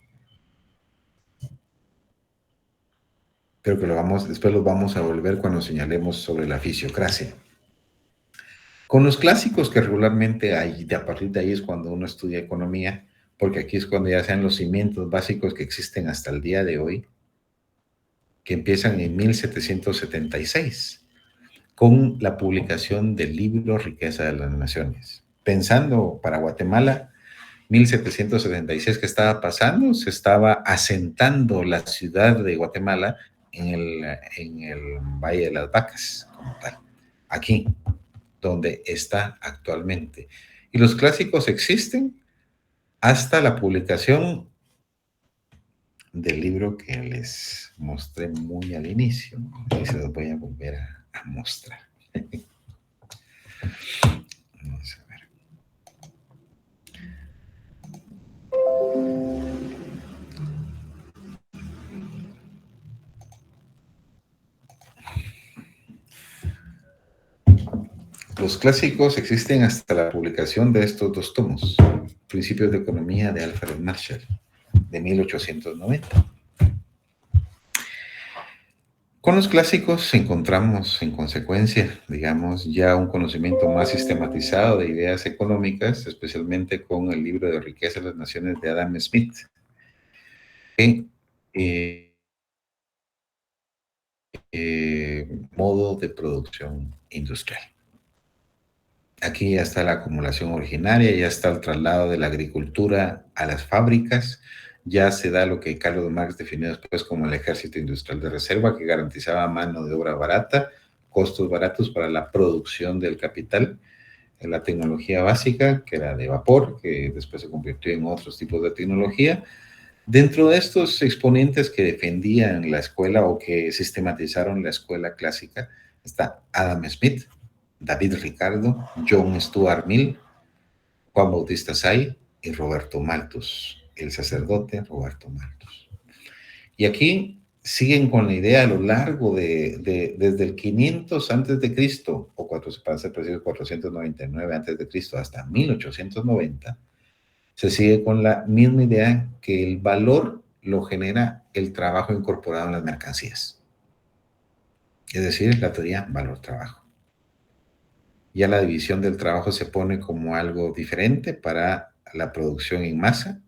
Creo que después lo vamos a volver cuando señalemos sobre la fisiocracia. Con los clásicos que regularmente hay, de a partir de ahí es cuando uno estudia economía, porque aquí es cuando ya sean los cimientos básicos que existen hasta el día de hoy, que empiezan en 1776, con la publicación del libro Riqueza de las Naciones. Pensando para Guatemala, 1776, ¿qué estaba pasando? Se estaba asentando la ciudad de Guatemala en el Valle de las Vacas, como tal, aquí, donde está actualmente. Y los clásicos existen hasta la publicación del libro que les mostré muy al inicio. Y se los voy a volver a mostrar. Vamos a ver. Los clásicos existen hasta la publicación de estos dos tomos, Principios de Economía de Alfred Marshall, de 1890. Con los clásicos encontramos, en consecuencia, digamos, ya un conocimiento más sistematizado de ideas económicas, especialmente con el libro de Riqueza de las Naciones de Adam Smith, que modo de producción industrial. Aquí ya está la acumulación originaria, ya está el traslado de la agricultura a las fábricas, ya se da lo que Carlos Marx definió después como el ejército industrial de reserva, que garantizaba mano de obra barata, costos baratos para la producción del capital, la tecnología básica, que era de vapor, que después se convirtió en otros tipos de tecnología. Dentro de estos exponentes que defendían la escuela o que sistematizaron la escuela clásica, está Adam Smith, David Ricardo, John Stuart Mill, Juan Bautista Say y Roberto Malthus, el sacerdote Roberto Malthus. Y aquí siguen con la idea a lo largo desde el 500 antes de Cristo, o para ser preciso, 499 antes de Cristo, hasta 1890, se sigue con la misma idea que el valor lo genera el trabajo incorporado en las mercancías. Es decir, la teoría valor-trabajo. Ya la división del trabajo se pone como algo diferente para la producción en masa.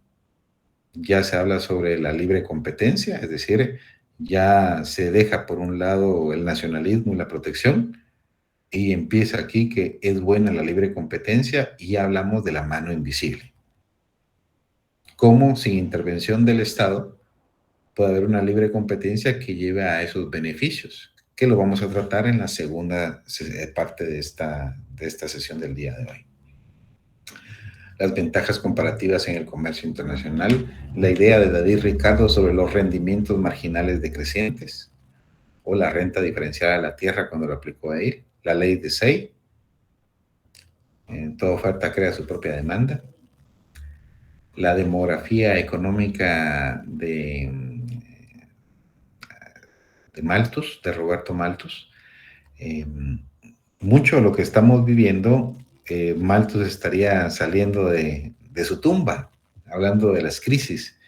Ya se habla sobre la libre competencia, es decir, ya se deja por un lado el nacionalismo y la protección y empieza aquí que es buena la libre competencia y ya hablamos de la mano invisible. Cómo sin intervención del Estado puede haber una libre competencia que lleve a esos beneficios, que lo vamos a tratar en la segunda parte de esta sesión del día de hoy. Las ventajas comparativas en el comercio internacional, la idea de David Ricardo sobre los rendimientos marginales decrecientes, o la renta diferenciada de la tierra cuando lo aplicó a él, la ley de Say, toda oferta crea su propia demanda, la demografía económica de Malthus, de Roberto Malthus. Mucho de lo que estamos viviendo, Malthus estaría saliendo de su tumba, hablando de las crisis.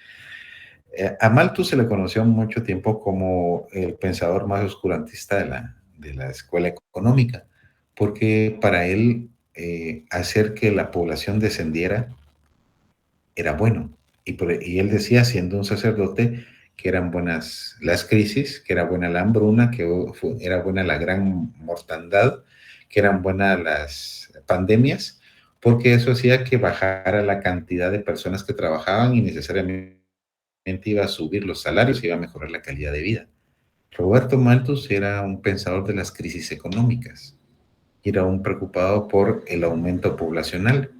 A Malthus se le conoció mucho tiempo como el pensador más oscurantista de la escuela económica, porque para él hacer que la población descendiera era bueno. Y él decía, siendo un sacerdote, que eran buenas las crisis, que era buena la hambruna, que era buena la gran mortandad, que eran buenas las pandemias, porque eso hacía que bajara la cantidad de personas que trabajaban y necesariamente iba a subir los salarios y iba a mejorar la calidad de vida. Roberto Malthus era un pensador de las crisis económicas y era un preocupado por el aumento poblacional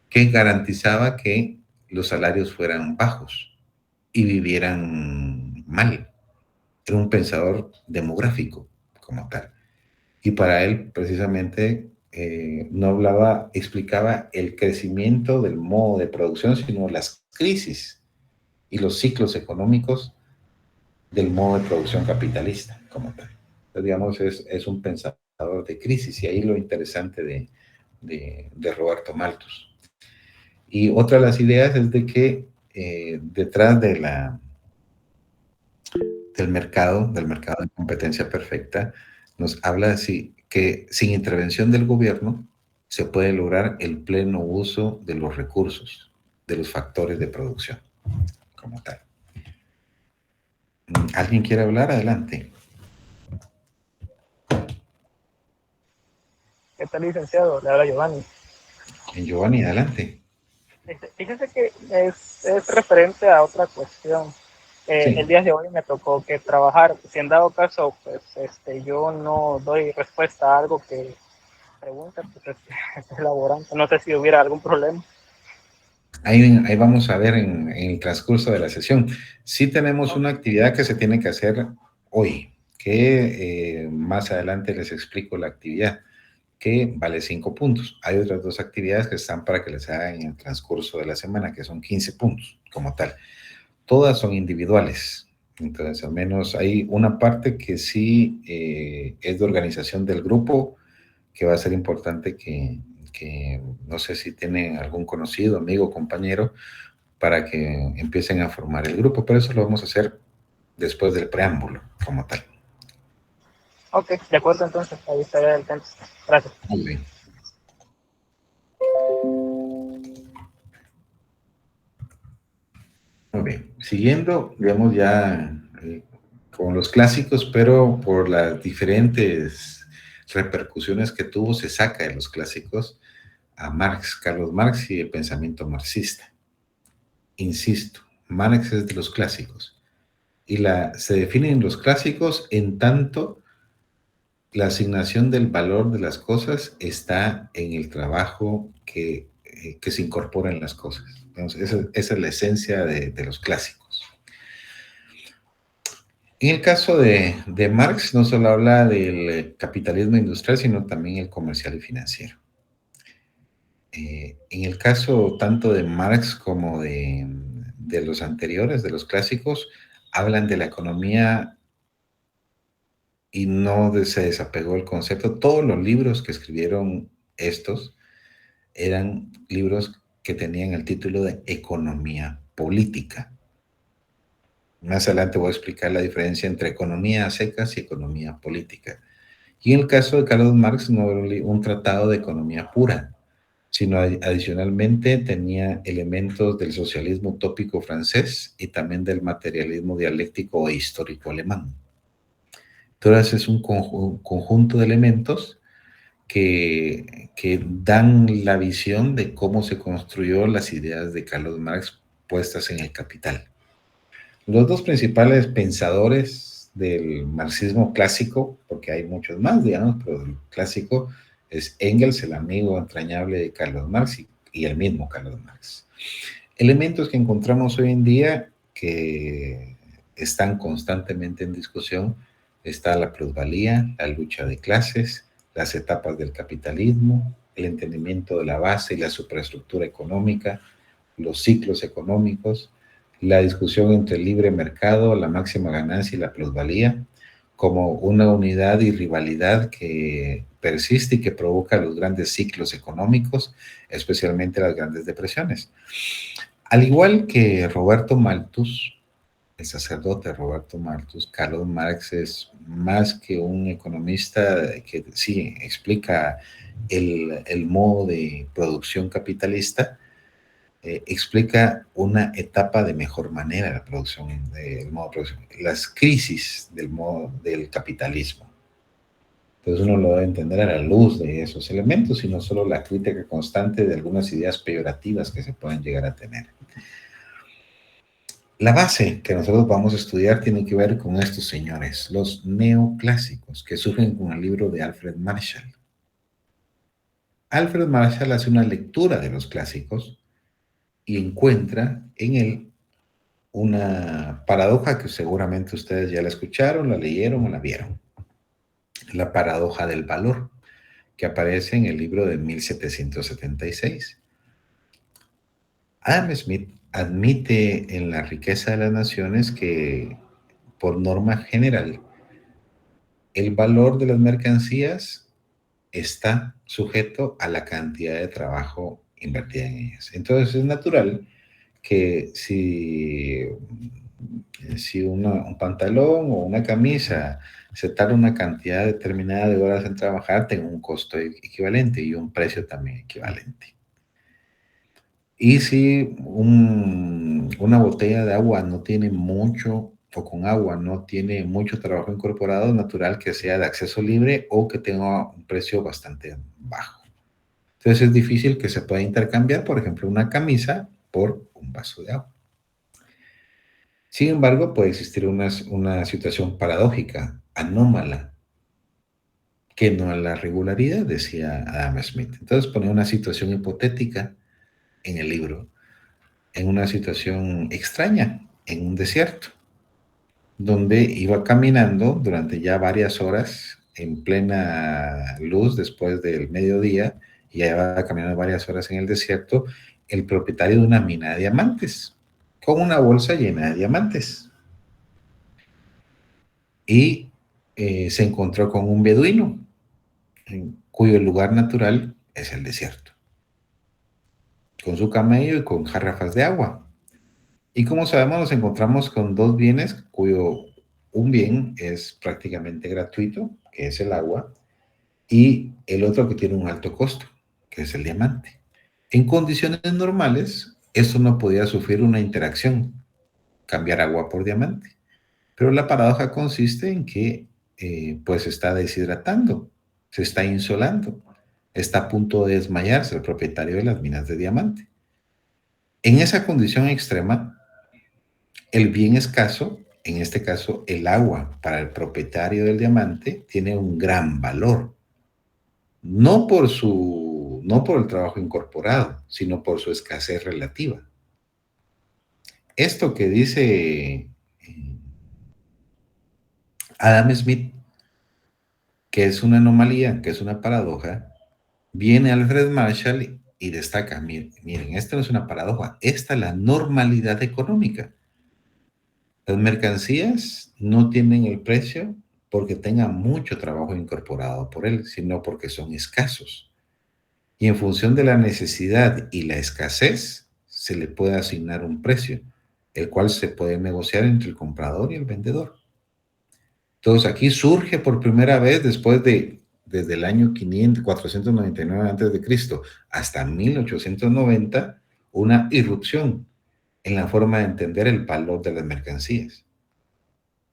que garantizaba que los salarios fueran bajos y vivieran mal. Era un pensador demográfico como tal. Y para él, precisamente, no hablaba, explicaba el crecimiento del modo de producción, sino las crisis y los ciclos económicos del modo de producción capitalista como tal. Entonces, digamos, es un pensador de crisis y ahí lo interesante de Roberto Malthus. Y otra de las ideas es de que detrás del mercado de competencia perfecta, nos habla así que sin intervención del gobierno se puede lograr el pleno uso de los recursos, de los factores de producción como tal. ¿Alguien quiere hablar? Adelante. ¿Qué tal, licenciado? Le habla Giovanni. Giovanni, adelante. Fíjese que es referente a otra cuestión. El Sí, día de hoy me tocó que trabajar. Si en dado caso, pues yo no doy respuesta a algo que pregunta, pues estoy laborando. No sé si hubiera algún problema. ahí vamos a ver en el transcurso de la sesión. Sí tenemos Ok, una actividad que se tiene que hacer hoy, que más adelante les explico la actividad, que vale 5 puntos. Hay otras dos actividades que están para que les hagan en el transcurso de la semana, que son 15 puntos como tal. Todas son individuales. Entonces, al menos hay una parte que sí es de organización del grupo, que va a ser importante que no sé si tienen algún conocido, amigo, compañero, para que empiecen a formar el grupo, pero eso lo vamos a hacer después del preámbulo como tal. ok, de acuerdo entonces, ahí estaré al tanto. Gracias. Muy bien. Muy bien. Siguiendo, digamos, ya con los clásicos, pero por las diferentes repercusiones que tuvo, se saca de los clásicos a Marx, Carlos Marx y el pensamiento marxista. Insisto, Marx es de los clásicos y se definen los clásicos en tanto la asignación del valor de las cosas está en el trabajo que se incorpora en las cosas. Entonces, esa es la esencia de los clásicos. En el caso de Marx, no solo habla del capitalismo industrial, sino también el comercial y financiero. En el caso tanto de Marx como de los anteriores, de los clásicos, hablan de la economía y no se desapegó el concepto. Todos los libros que escribieron estos eran libros que tenían el título de economía política. Más adelante voy a explicar la diferencia entre economía a secas y economía política. Y en el caso de Carlos Marx no era un tratado de economía pura, sino adicionalmente tenía elementos del socialismo utópico francés y también del materialismo dialéctico e histórico alemán. Entonces es un conjunto de elementos que dan la visión de cómo se construyó las ideas de Carlos Marx puestas en el Capital. Los dos principales pensadores del marxismo clásico, porque hay muchos más, digamos, pero el clásico es Engels, el amigo entrañable de Carlos Marx y el mismo Carlos Marx. Elementos que encontramos hoy en día que están constantemente en discusión está la plusvalía, la lucha de clases, las etapas del capitalismo, el entendimiento de la base y la superestructura económica, los ciclos económicos, la discusión entre el libre mercado, la máxima ganancia y la plusvalía, como una unidad y rivalidad que persiste y que provoca los grandes ciclos económicos, especialmente las grandes depresiones. Al igual que Roberto Malthus, el sacerdote Roberto Malthus, Carlos Marx es más que un economista que sí explica el modo de producción capitalista, explica una etapa de mejor manera la producción, del modo de producción, las crisis del capitalismo. Entonces uno lo debe entender a la luz de esos elementos y no solo la crítica constante de algunas ideas peyorativas que se pueden llegar a tener. La base que nosotros vamos a estudiar tiene que ver con estos señores, los neoclásicos, que surgen con el libro de Alfred Marshall. Alfred Marshall hace una lectura de los clásicos y encuentra en él una paradoja que seguramente ustedes ya la escucharon, la leyeron o la vieron. La paradoja del valor, que aparece en el libro de 1776. Adam Smith admite en La riqueza de las naciones que, por norma general, el valor de las mercancías está sujeto a la cantidad de trabajo invertida en ellas. Entonces es natural que si un pantalón o una camisa se tarda una cantidad determinada de horas en trabajar, tenga un costo equivalente y un precio también equivalente. Y si una botella de agua no tiene mucho, o con agua no tiene mucho trabajo incorporado, es natural que sea de acceso libre o que tenga un precio bastante bajo. Entonces es difícil que se pueda intercambiar, por ejemplo, una camisa por un vaso de agua. Sin embargo, puede existir una situación paradójica, anómala, que no es la regularidad, decía Adam Smith. Entonces ponía una situación hipotética en el libro, en una situación extraña, en un desierto, donde iba caminando durante ya varias horas en plena luz después del mediodía, y ya iba caminando varias horas en el desierto, el propietario de una mina de diamantes, con una bolsa llena de diamantes. Y se encontró con un beduino, cuyo lugar natural es el desierto, con su camello y con jarrafas de agua. Y como sabemos, nos encontramos con dos bienes cuyo un bien es prácticamente gratuito, que es el agua, y el otro que tiene un alto costo, que es el diamante. En condiciones normales, esto no podía sufrir una interacción, cambiar agua por diamante. Pero la paradoja consiste en que pues se está deshidratando, se está insolando, está a punto de desmayarse el propietario de las minas de diamante. En esa condición extrema, el bien escaso, en este caso el agua para el propietario del diamante, tiene un gran valor, no por el trabajo incorporado, sino por su escasez relativa. Esto que dice Adam Smith, que es una anomalía, que es una paradoja, viene Alfred Marshall y destaca, miren, esta no es una paradoja, esta es la normalidad económica. Las mercancías no tienen el precio porque tengan mucho trabajo incorporado por él, sino porque son escasos. Y en función de la necesidad y la escasez, se le puede asignar un precio, el cual se puede negociar entre el comprador y el vendedor. Entonces aquí surge por primera vez desde el año 499 a.C. hasta 1890 una irrupción en la forma de entender el valor de las mercancías.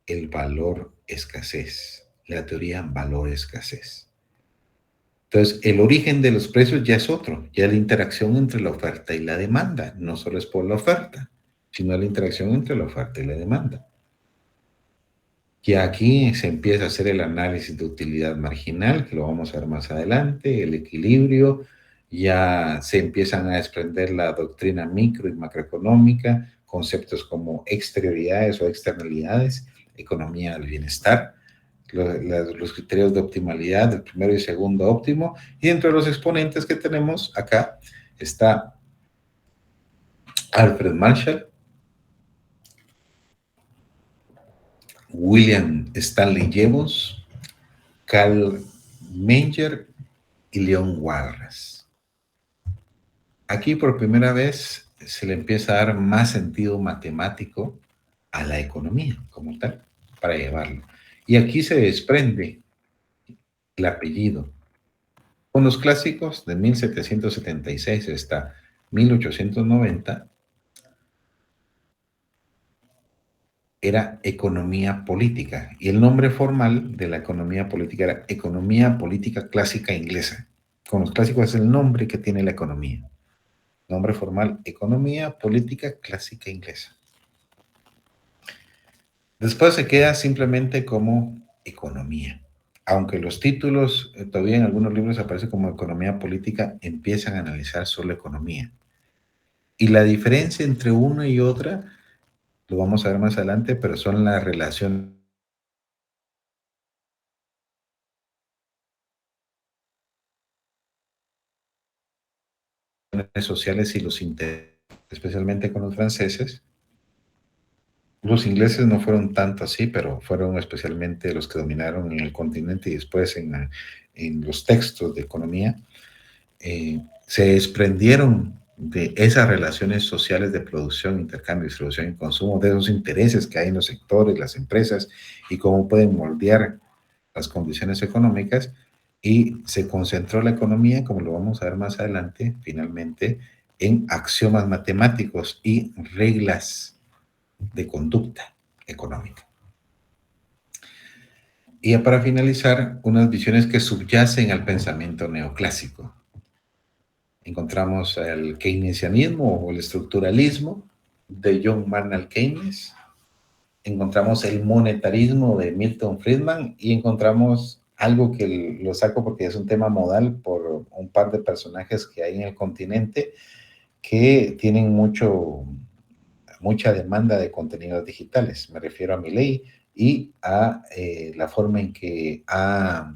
El valor escasez, la teoría valor escasez. Entonces, el origen de los precios ya es otro, ya la interacción entre la oferta y la demanda, no solo es por la oferta, sino la interacción entre la oferta y la demanda. Y aquí se empieza a hacer el análisis de utilidad marginal, que lo vamos a ver más adelante, el equilibrio, ya se empiezan a desprender la doctrina micro y macroeconómica, conceptos como exterioridades o externalidades, economía del bienestar, los criterios de optimalidad, el primero y segundo óptimo, y dentro de los exponentes que tenemos acá está Alfred Marshall, William Stanley Jevons, Carl Menger y León Warras. Aquí por primera vez se le empieza a dar más sentido matemático a la economía como tal, para llevarlo. Y aquí se desprende el apellido. Con los clásicos de 1776 hasta 1890, era economía política, y el nombre formal de la economía política era economía política clásica inglesa. Con los clásicos es el nombre que tiene la economía. Nombre formal, economía política clásica inglesa. Después se queda simplemente como economía. Aunque los títulos, todavía en algunos libros aparece como economía política, empiezan a analizar solo economía. Y la diferencia entre una y otra, lo vamos a ver más adelante, pero son las relaciones sociales y los intereses, especialmente con los franceses. Los ingleses no fueron tanto así, pero fueron especialmente los que dominaron en el continente y después en los textos de economía. Se desprendieron de esas relaciones sociales de producción, intercambio, distribución y consumo, de esos intereses que hay en los sectores, las empresas y cómo pueden moldear las condiciones económicas, y se concentró la economía, como lo vamos a ver más adelante, finalmente, en axiomas matemáticos y reglas de conducta económica. Y ya para finalizar, unas visiones que subyacen al pensamiento neoclásico. Encontramos el keynesianismo o el estructuralismo de John Maynard Keynes, encontramos el monetarismo de Milton Friedman y encontramos algo que lo saco porque es un tema modal por un par de personajes que hay en el continente que tienen mucha demanda de contenidos digitales. Me refiero a Milei y a la forma en que ha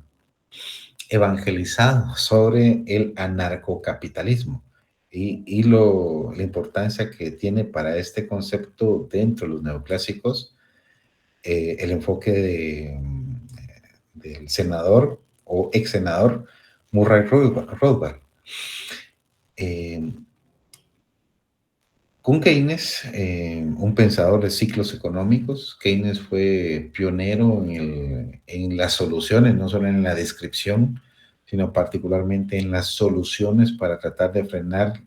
evangelizado sobre el anarcocapitalismo la importancia que tiene para este concepto dentro de los neoclásicos, el enfoque del senador o ex senador Murray Rothbard. Con Keynes, un pensador de ciclos económicos, Keynes fue pionero en las soluciones, no solo en la descripción, sino particularmente en las soluciones para tratar de frenar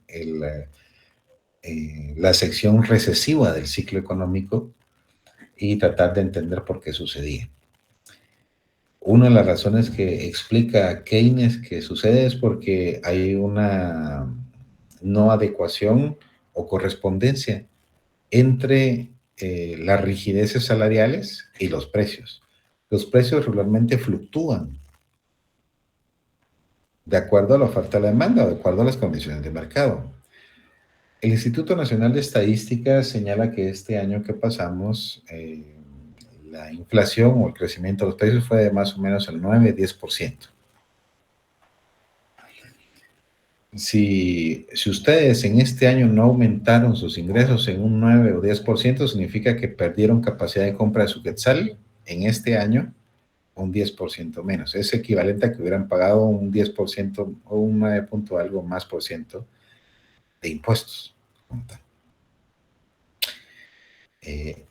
la sección recesiva del ciclo económico y tratar de entender por qué sucedía. Una de las razones que explica Keynes que sucede es porque hay una no adecuación o correspondencia entre las rigideces salariales y los precios. Los precios regularmente fluctúan de acuerdo a la oferta y la demanda, de acuerdo a las condiciones de mercado. El Instituto Nacional de Estadística señala que este año que pasamos, la inflación o el crecimiento de los precios fue de más o menos el 9-10%. Si ustedes en este año no aumentaron sus ingresos en un 9 o 10%, significa que perdieron capacidad de compra de su quetzal en este año un 10% menos. Es equivalente a que hubieran pagado un 10% o un 9 punto algo más por ciento de impuestos.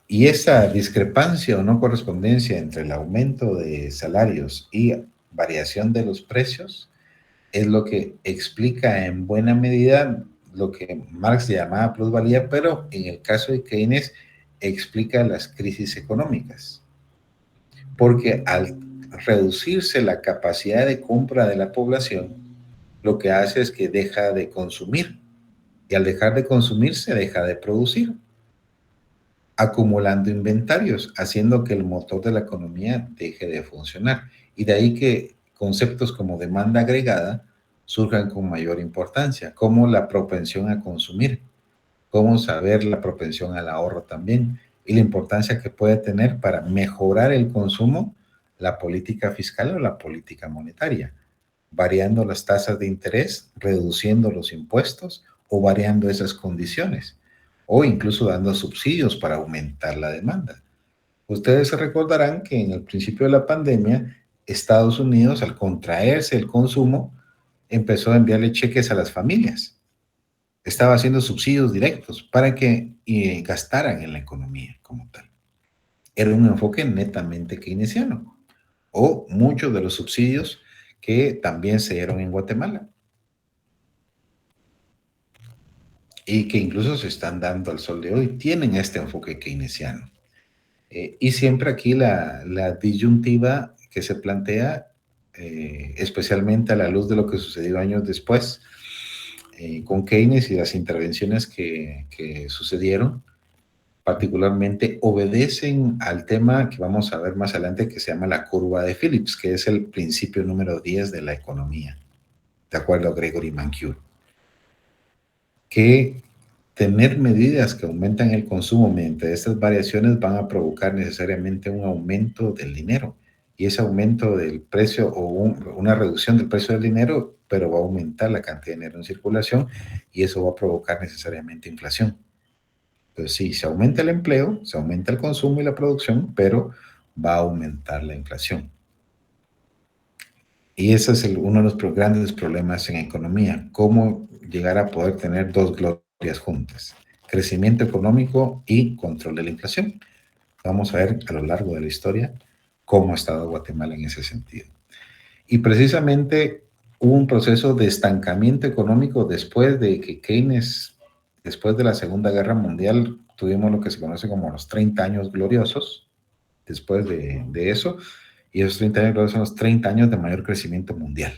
Y esa discrepancia o no correspondencia entre el aumento de salarios y variación de los precios es lo que explica en buena medida lo que Marx llamaba plusvalía, pero en el caso de Keynes explica las crisis económicas. Porque al reducirse la capacidad de compra de la población, lo que hace es que deja de consumir. Y al dejar de consumir, se deja de producir, acumulando inventarios, haciendo que el motor de la economía deje de funcionar. Y de ahí que conceptos como demanda agregada surjan con mayor importancia, como la propensión a consumir, cómo saber la propensión al ahorro también, y la importancia que puede tener para mejorar el consumo la política fiscal o la política monetaria, variando las tasas de interés, reduciendo los impuestos o variando esas condiciones, o incluso dando subsidios para aumentar la demanda. Ustedes se recordarán que en el principio de la pandemia, Estados Unidos, al contraerse el consumo, empezó a enviarle cheques a las familias. Estaba haciendo subsidios directos para que gastaran en la economía como tal. Era un enfoque netamente keynesiano. O muchos de los subsidios que también se dieron en Guatemala y que incluso se están dando al sol de hoy, tienen este enfoque keynesiano. Y siempre aquí la disyuntiva que se plantea, especialmente a la luz de lo que sucedió años después, con Keynes y las intervenciones que sucedieron, particularmente obedecen al tema que vamos a ver más adelante, que se llama la curva de Phillips, que es el principio número 10 de la economía, de acuerdo a Gregory Mankiw, que tener medidas que aumentan el consumo mediante estas variaciones van a provocar necesariamente un aumento del dinero. Y ese aumento del precio o una reducción del precio del dinero, pero va a aumentar la cantidad de dinero en circulación y eso va a provocar necesariamente inflación. Entonces, sí, se aumenta el empleo, se aumenta el consumo y la producción, pero va a aumentar la inflación. Y ese es uno de los grandes problemas en economía, cómo llegar a poder tener dos glorias juntas, crecimiento económico y control de la inflación. Vamos a ver a lo largo de la historia cómo ha estado Guatemala en ese sentido. Y precisamente hubo un proceso de estancamiento económico después de que Keynes, después de la Segunda Guerra Mundial, tuvimos lo que se conoce como los 30 años gloriosos, después de eso, y esos 30 años gloriosos son los 30 años de mayor crecimiento mundial.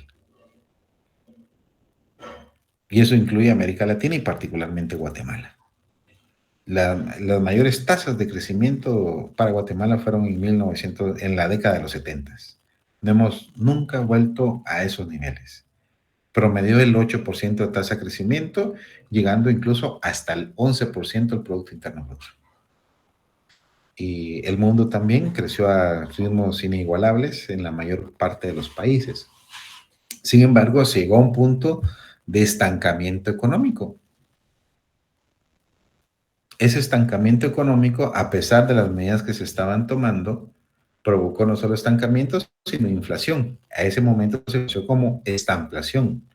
Y eso incluye América Latina y particularmente Guatemala. Las mayores tasas de crecimiento para Guatemala fueron en la década de los 70. No hemos nunca vuelto a esos niveles. Promedió el 8% de tasa de crecimiento, llegando incluso hasta el 11% del Producto Interno Bruto. Y el mundo también creció a ritmos inigualables en la mayor parte de los países. Sin embargo, se llegó a un punto de estancamiento económico. Ese estancamiento económico, a pesar de las medidas que se estaban tomando, provocó no solo estancamiento, sino inflación. A ese momento se conoció como estanflación.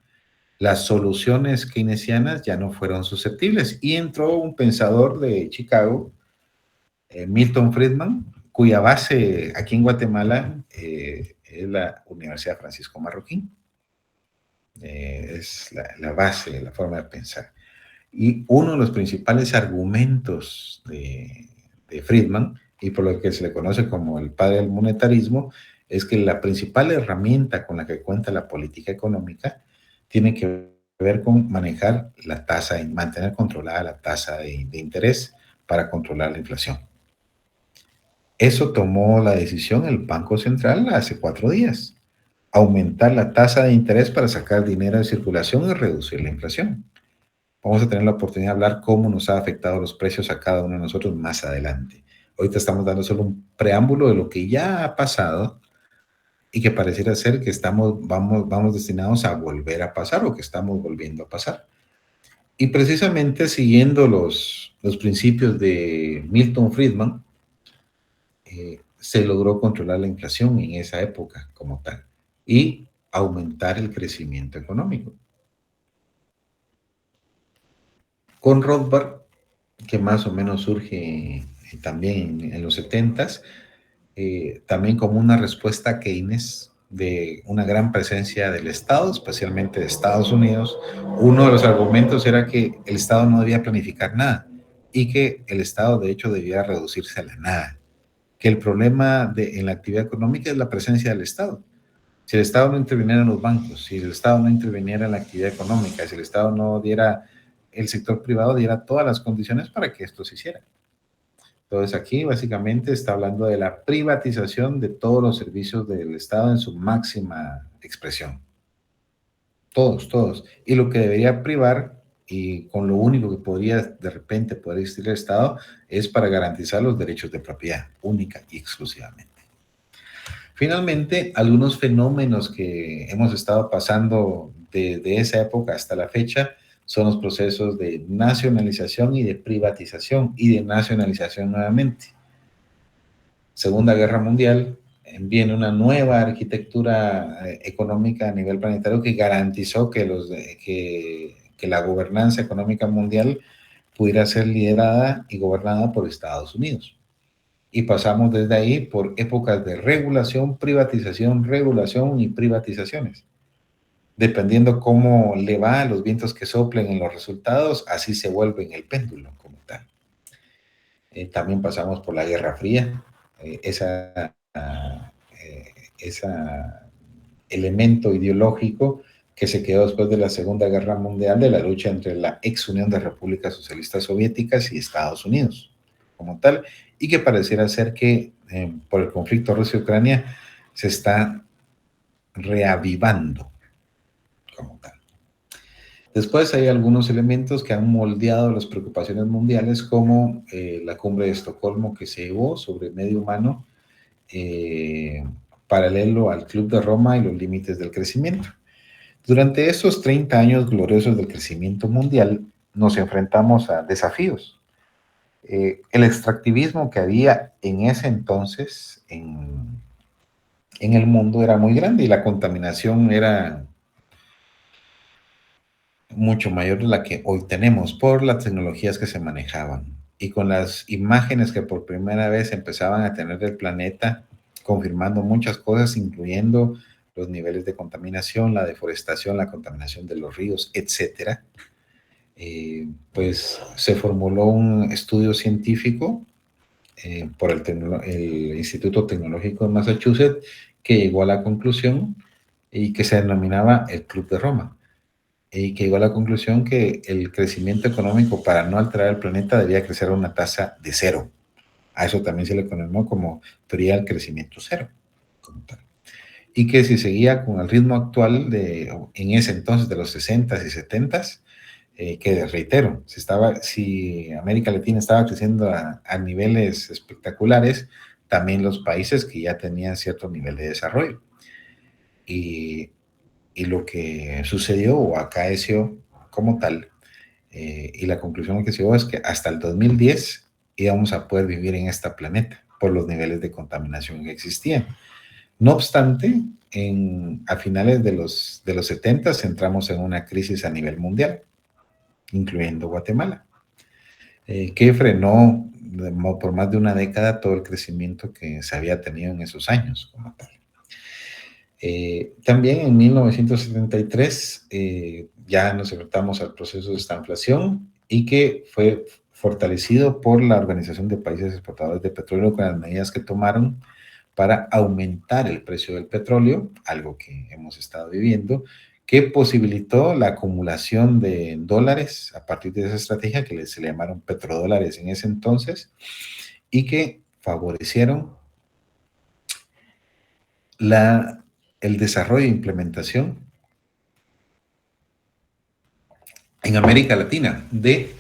Las soluciones keynesianas ya no fueron susceptibles y entró un pensador de Chicago, Milton Friedman, cuya base aquí en Guatemala es la Universidad Francisco Marroquín. Es la base, la forma de pensar. Y uno de los principales argumentos de Friedman, y por lo que se le conoce como el padre del monetarismo, es que la principal herramienta con la que cuenta la política económica tiene que ver con manejar la tasa, mantener controlada la tasa de interés para controlar la inflación. Eso tomó la decisión el Banco Central hace 4 días, aumentar la tasa de interés para sacar dinero de circulación y reducir la inflación. Vamos a tener la oportunidad de hablar cómo nos ha afectado los precios a cada uno de nosotros más adelante. Ahorita estamos dando solo un preámbulo de lo que ya ha pasado y que pareciera ser que vamos destinados a volver a pasar o que estamos volviendo a pasar. Y precisamente siguiendo los principios de Milton Friedman, se logró controlar la inflación en esa época como tal y aumentar el crecimiento económico. Con Rothbard, que más o menos surge también en los 70s, también como una respuesta a Keynes de una gran presencia del Estado, especialmente de Estados Unidos. Uno de los argumentos era que el Estado no debía planificar nada y que el Estado de hecho debía reducirse a la nada, que el problema en la actividad económica es la presencia del Estado. Si el Estado no interviniera en los bancos, si el Estado no interviniera en la actividad económica, si el Estado no diera, el sector privado diera todas las condiciones para que esto se hiciera. Entonces aquí básicamente está hablando de la privatización de todos los servicios del Estado en su máxima expresión. Todos. Y lo que debería privar, y con lo único que podría de repente poder existir el Estado, es para garantizar los derechos de propiedad, única y exclusivamente. Finalmente, algunos fenómenos que hemos estado pasando desde esa época hasta la fecha son los procesos de nacionalización y de privatización y de nacionalización nuevamente. Segunda Guerra Mundial, viene una nueva arquitectura económica a nivel planetario que garantizó que la gobernanza económica mundial pudiera ser liderada y gobernada por Estados Unidos. Y pasamos desde ahí por épocas de regulación, regulación y privatizaciones. Dependiendo cómo le va a los vientos que soplen en los resultados, así se vuelve en el péndulo como tal. También pasamos por la Guerra Fría, ese elemento ideológico que se quedó después de la Segunda Guerra Mundial, de la lucha entre la ex Unión de Repúblicas Socialistas Soviéticas y Estados Unidos como tal, y que pareciera ser que por el conflicto Rusia-Ucrania se está reavivando como tal. Después hay algunos elementos que han moldeado las preocupaciones mundiales, como la cumbre de Estocolmo que se llevó sobre medio humano, paralelo al Club de Roma y los límites del crecimiento. Durante esos 30 años gloriosos del crecimiento mundial, nos enfrentamos a desafíos. El extractivismo que había en ese entonces en el mundo era muy grande y la contaminación era mucho mayor de la que hoy tenemos por las tecnologías que se manejaban y con las imágenes que por primera vez empezaban a tener del planeta, confirmando muchas cosas, incluyendo los niveles de contaminación, la deforestación, la contaminación de los ríos, etcétera. Pues se formuló un estudio científico por el Instituto Tecnológico de Massachusetts que llegó a la conclusión y que se denominaba el Club de Roma y que llegó a la conclusión que el crecimiento económico para no alterar el planeta debía crecer a una tasa de cero. A eso también se le conoció como teoría del crecimiento cero. Como tal. Y que si seguía con el ritmo actual en ese entonces de los 60s y 70s, que reitero, si América Latina estaba creciendo a niveles espectaculares, también los países que ya tenían cierto nivel de desarrollo. Y lo que sucedió o acaeció como tal, y la conclusión que se llegó es que hasta el 2010 íbamos a poder vivir en este planeta por los niveles de contaminación que existían. No obstante, a finales de los 70 entramos en una crisis a nivel mundial, incluyendo Guatemala, que frenó por más de una década todo el crecimiento que se había tenido en esos años como tal. También en 1973 ya nos enfrentamos al proceso de esta inflación y que fue fortalecido por la Organización de Países Exportadores de Petróleo con las medidas que tomaron para aumentar el precio del petróleo, algo que hemos estado viviendo, que posibilitó la acumulación de dólares a partir de esa estrategia que se le llamaron petrodólares en ese entonces y que favorecieron el desarrollo e implementación en América Latina de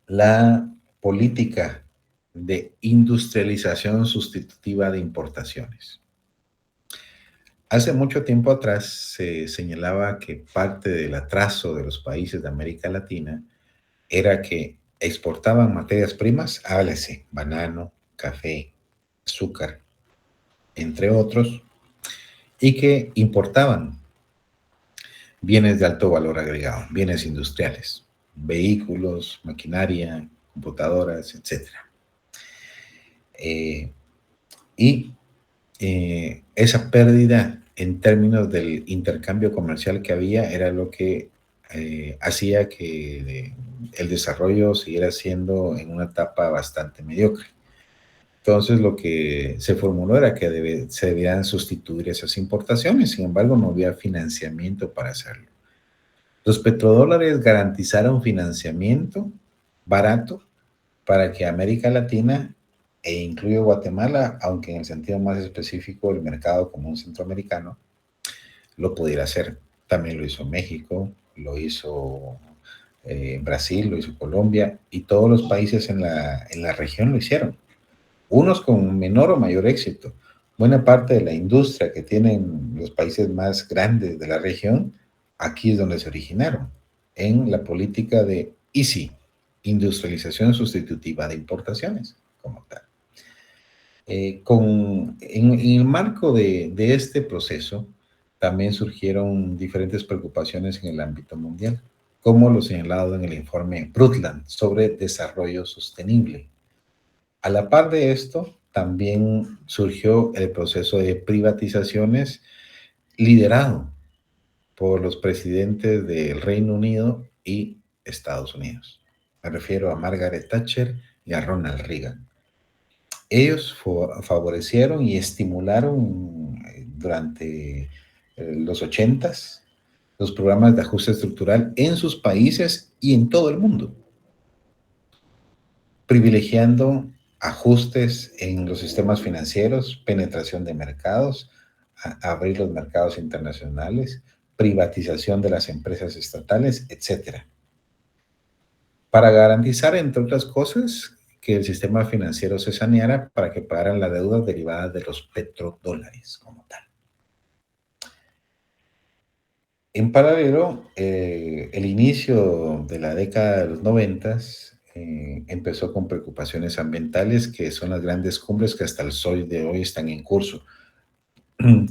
la política de industrialización sustitutiva de importaciones. Hace mucho tiempo atrás se señalaba que parte del atraso de los países de América Latina era que exportaban materias primas, háblese, banano, café, azúcar, entre otros, y que importaban bienes de alto valor agregado, bienes industriales, vehículos, maquinaria, computadoras, etc. Esa pérdida en términos del intercambio comercial que había era lo que hacía que el desarrollo siguiera siendo en una etapa bastante mediocre. Entonces lo que se formuló era que se debían sustituir esas importaciones, sin embargo no había financiamiento para hacerlo. Los petrodólares garantizaron financiamiento barato para que América Latina e incluye Guatemala, aunque en el sentido más específico el mercado común centroamericano, lo pudiera hacer. También lo hizo México, lo hizo Brasil, lo hizo Colombia y todos los países en la región lo hicieron. Unos con menor o mayor éxito. Buena parte de la industria que tienen los países más grandes de la región, aquí es donde se originaron, en la política de ISI, industrialización sustitutiva de importaciones, como tal. En el marco de este proceso, también surgieron diferentes preocupaciones en el ámbito mundial, como lo señalado en el informe Brundtland sobre desarrollo sostenible. A la par de esto, también surgió el proceso de privatizaciones liderado por los presidentes del Reino Unido y Estados Unidos. Me refiero a Margaret Thatcher y a Ronald Reagan. Ellos favorecieron y estimularon durante los 80s los programas de ajuste estructural en sus países y en todo el mundo, privilegiando ajustes en los sistemas financieros, penetración de mercados, abrir los mercados internacionales, privatización de las empresas estatales, etcétera, para garantizar, entre otras cosas, que el sistema financiero se saneara para que pagaran la deuda derivada de los petrodólares como tal. En paralelo, el inicio de la década de los 90 empezó con preocupaciones ambientales, que son las grandes cumbres que hasta el sol de hoy están en curso,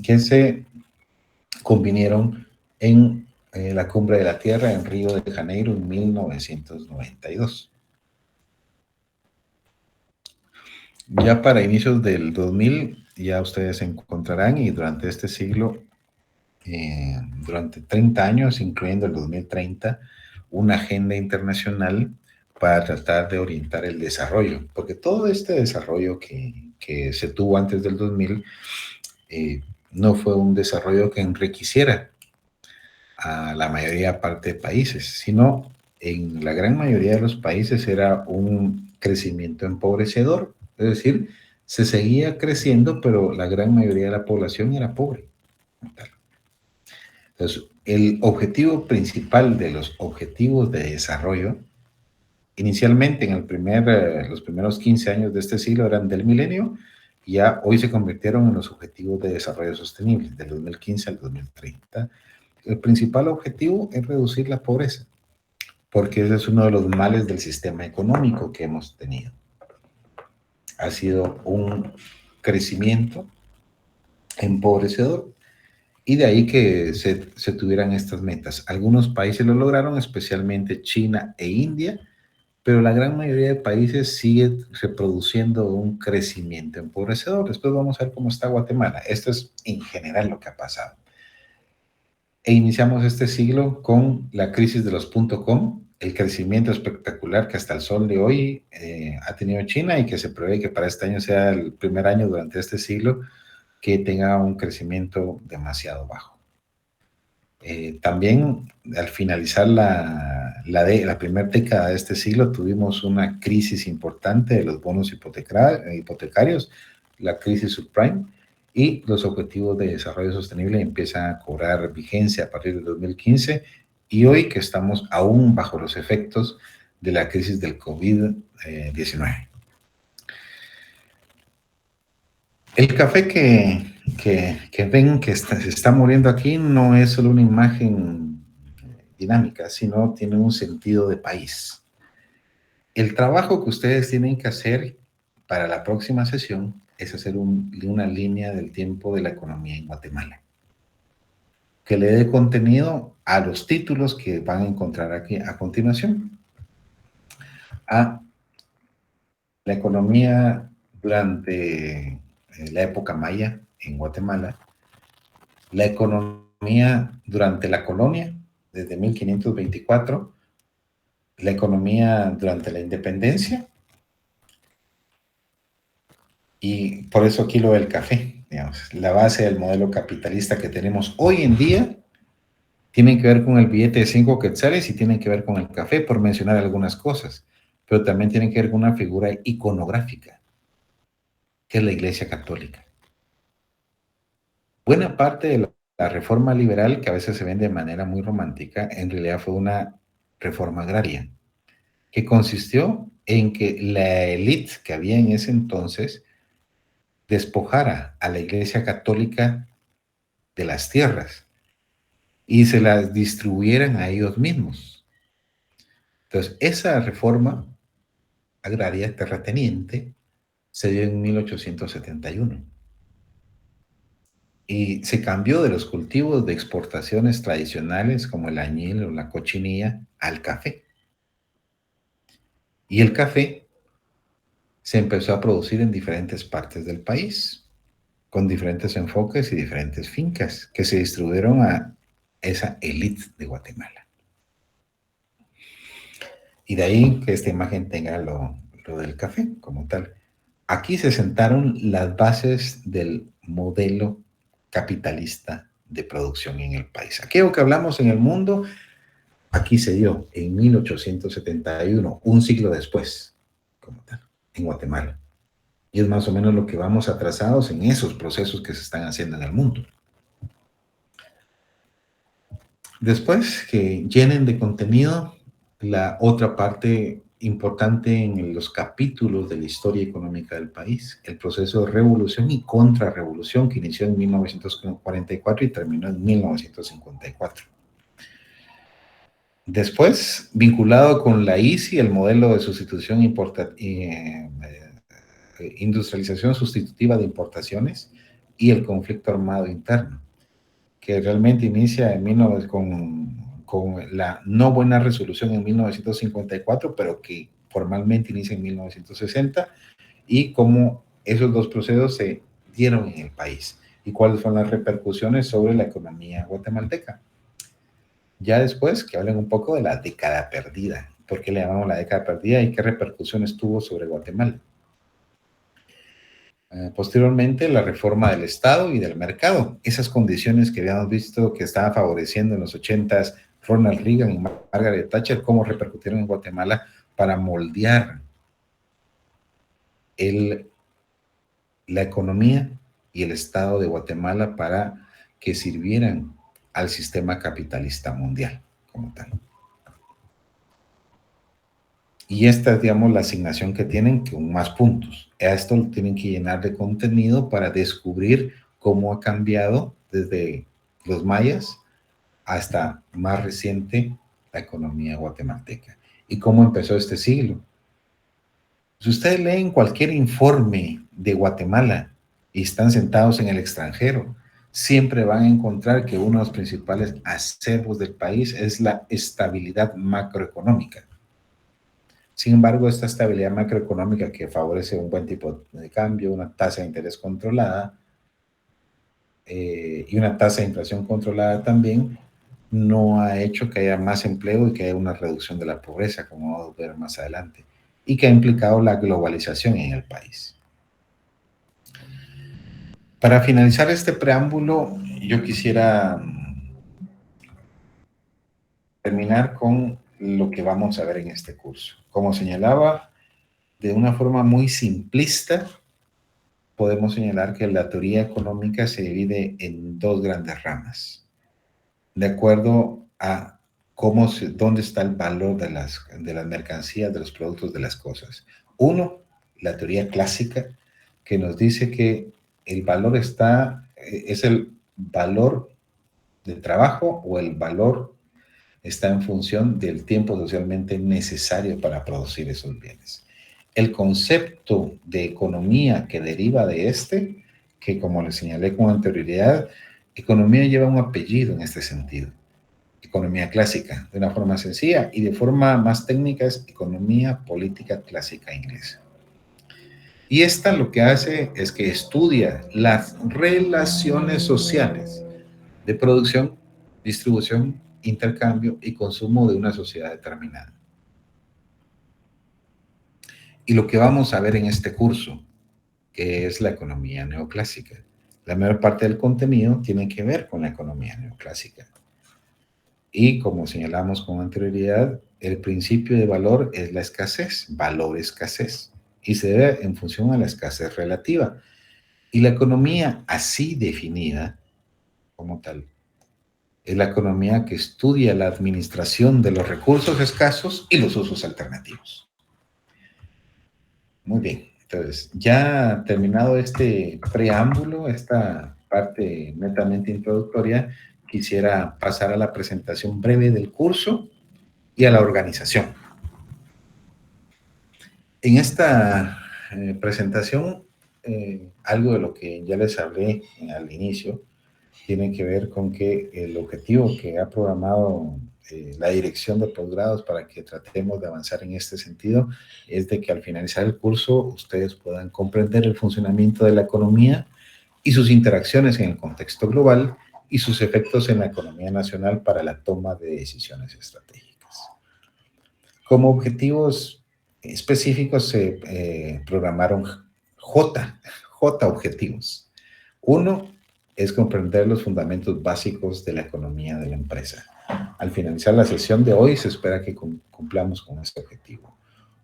que se convinieron en la Cumbre de la Tierra en Río de Janeiro en 1992. Ya para inicios del 2000, ya ustedes encontrarán, y durante este siglo, durante 30 años, incluyendo el 2030, una agenda internacional para tratar de orientar el desarrollo, porque todo este desarrollo que se tuvo antes del 2000 no fue un desarrollo que enriqueciera a la mayoría parte de países, sino en la gran mayoría de los países era un crecimiento empobrecedor, es decir, se seguía creciendo, pero la gran mayoría de la población era pobre. Entonces, el objetivo principal de los objetivos de desarrollo, inicialmente en los primeros 15 años de este siglo eran del milenio, y ya hoy se convirtieron en los objetivos de desarrollo sostenible, del 2015 al 2030. El principal objetivo es reducir la pobreza, porque ese es uno de los males del sistema económico que hemos tenido. Ha sido un crecimiento empobrecedor, y de ahí que se tuvieran estas metas. Algunos países lo lograron, especialmente China e India, pero la gran mayoría de países sigue reproduciendo un crecimiento empobrecedor. Después vamos a ver cómo está Guatemala. Esto es en general lo que ha pasado. E iniciamos este siglo con la crisis de los .com, el crecimiento espectacular que hasta el sol de hoy ha tenido China, y que se prevé que para este año sea el primer año durante este siglo que tenga un crecimiento demasiado bajo. También al finalizar la primera década de este siglo tuvimos una crisis importante de los bonos hipotecarios, la crisis subprime, y los objetivos de desarrollo sostenible empiezan a cobrar vigencia a partir del 2015, y hoy que estamos aún bajo los efectos de la crisis del COVID-19. El café que ven que se está muriendo aquí no es solo una imagen dinámica, sino tiene un sentido de país. El trabajo que ustedes tienen que hacer para la próxima sesión es hacer una línea del tiempo de la economía en Guatemala, que le dé contenido a los títulos que van a encontrar aquí a continuación. A la economía durante la época maya en Guatemala, la economía durante la colonia, desde 1524, la economía durante la independencia, y por eso aquí lo del café, digamos, la base del modelo capitalista que tenemos hoy en día tiene que ver con el billete de 5 quetzales y tiene que ver con el café, por mencionar algunas cosas, pero también tiene que ver con una figura iconográfica, que es la Iglesia Católica. Buena parte de la reforma liberal, que a veces se vende de manera muy romántica, en realidad fue una reforma agraria, que consistió en que la élite que había en ese entonces despojara a la Iglesia Católica de las tierras y se las distribuyeran a ellos mismos. Entonces, esa reforma agraria terrateniente se dio en 1871. Y se cambió de los cultivos de exportaciones tradicionales como el añil o la cochinilla al café. Y el café se empezó a producir en diferentes partes del país, con diferentes enfoques y diferentes fincas que se distribuyeron a esa élite de Guatemala. Y de ahí que esta imagen tenga lo del café como tal. Aquí se sentaron las bases del modelo capitalista de producción en el país. Aquello que hablamos en el mundo, aquí se dio en 1871, un siglo después, como tal, en Guatemala. Y es más o menos lo que vamos atrasados en esos procesos que se están haciendo en el mundo. Después que llenen de contenido la otra parte importante en los capítulos de la historia económica del país, el proceso de revolución y contrarrevolución que inició en 1944 y terminó en 1954. Después, vinculado con la ISI, el modelo de sustitución industrialización sustitutiva de importaciones y el conflicto armado interno, que realmente inicia con la no buena resolución en 1954, pero que formalmente inicia en 1960, y cómo esos dos procesos se dieron en el país y cuáles son las repercusiones sobre la economía guatemalteca. Ya después que hablen un poco de la década perdida, por qué le llamamos la década perdida y qué repercusiones tuvo sobre Guatemala. Posteriormente, la reforma del Estado y del mercado. Esas condiciones que habíamos visto que estaba favoreciendo en los 80s Ronald Reagan y Margaret Thatcher, cómo repercutieron en Guatemala para moldear la economía y el Estado de Guatemala para que sirvieran al sistema capitalista mundial como tal. Y esta es, digamos, la asignación que tienen con más puntos. A esto lo tienen que llenar de contenido para descubrir cómo ha cambiado desde los mayas hasta más reciente la economía guatemalteca y cómo empezó este siglo. Si ustedes leen cualquier informe de Guatemala y están sentados en el extranjero, siempre van a encontrar que uno de los principales acervos del país es la estabilidad macroeconómica. Sin embargo, esta estabilidad macroeconómica que favorece un buen tipo de cambio, una tasa de interés controlada y una tasa de inflación controlada también, no ha hecho que haya más empleo y que haya una reducción de la pobreza, como vamos a ver más adelante, y que ha implicado la globalización en el país. Para finalizar este preámbulo, yo quisiera terminar con lo que vamos a ver en este curso. Como señalaba, de una forma muy simplista, podemos señalar que la teoría económica se divide en dos grandes ramas, de acuerdo a dónde está el valor de las mercancías, de los productos, de las cosas. Uno, la teoría clásica, que nos dice que el valor es el valor de trabajo o el valor está en función del tiempo socialmente necesario para producir esos bienes. El concepto de economía que deriva de que como les señalé con anterioridad, economía lleva un apellido en este sentido. Economía clásica, de una forma sencilla, y de forma más técnica es economía política clásica inglesa. Y esta lo que hace es que estudia las relaciones sociales de producción, distribución, intercambio y consumo de una sociedad determinada. Y lo que vamos a ver en este curso, que es la economía neoclásica. La mayor parte del contenido tiene que ver con la economía neoclásica. Y como señalamos con anterioridad, el principio de valor es la escasez, valor-escasez, y se debe en función a la escasez relativa. Y la economía así definida como tal es la economía que estudia la administración de los recursos escasos y los usos alternativos. Muy bien, entonces ya terminado este preámbulo, esta parte netamente introductoria, quisiera pasar a la presentación breve del curso y a la organización. En esta presentación, algo de lo que ya les hablé al inicio, tiene que ver con que el objetivo que ha programado la dirección de posgrados para que tratemos de avanzar en este sentido es de que al finalizar el curso ustedes puedan comprender el funcionamiento de la economía y sus interacciones en el contexto global y sus efectos en la economía nacional para la toma de decisiones estratégicas. Como objetivos específicos se programaron J objetivos. Uno es comprender los fundamentos básicos de la economía de la empresa. Al finalizar la sesión de hoy se espera que cumplamos con este objetivo.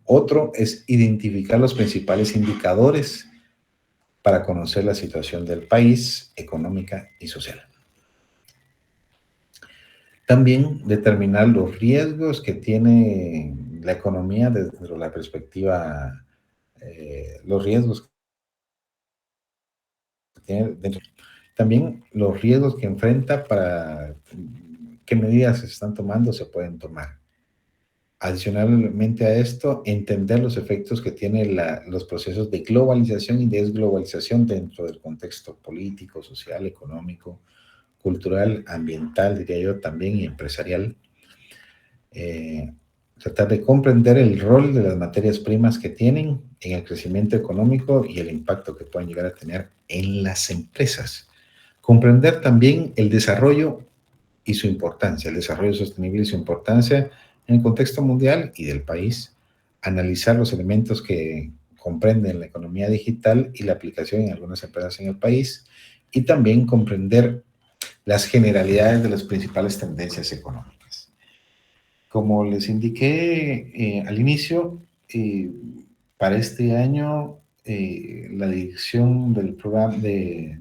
Otro es identificar los principales indicadores para conocer la situación del país, económica y social. También determinar los riesgos que tiene la economía desde la perspectiva, los riesgos que tiene dentro. También los riesgos que enfrenta, para qué medidas se están tomando, se pueden tomar. Adicionalmente a esto, entender los efectos que tienen los procesos de globalización y desglobalización dentro del contexto político, social, económico, cultural, ambiental, diría yo también, y empresarial. Tratar de comprender el rol de las materias primas que tienen en el crecimiento económico y el impacto que pueden llegar a tener en las empresas. Comprender también el desarrollo y su importancia, el desarrollo sostenible y su importancia en el contexto mundial y del país. Analizar los elementos que comprenden la economía digital y la aplicación en algunas empresas en el país, y también comprender las generalidades de las principales tendencias económicas. Como les indiqué al inicio, para este año la dirección del programa de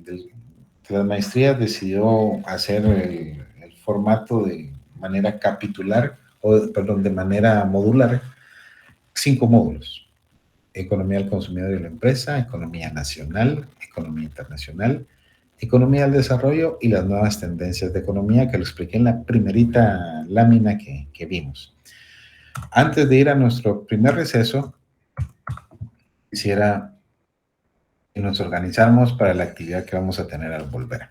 las maestrías decidió hacer el formato de manera capitular, perdón, de manera modular, 5 módulos: economía del consumidor y la empresa, economía nacional, economía internacional, economía del desarrollo y las nuevas tendencias de economía, que lo expliqué en la primerita lámina que vimos. Antes de ir a nuestro primer receso, quisiera que nos organizáramos para la actividad que vamos a tener al volver.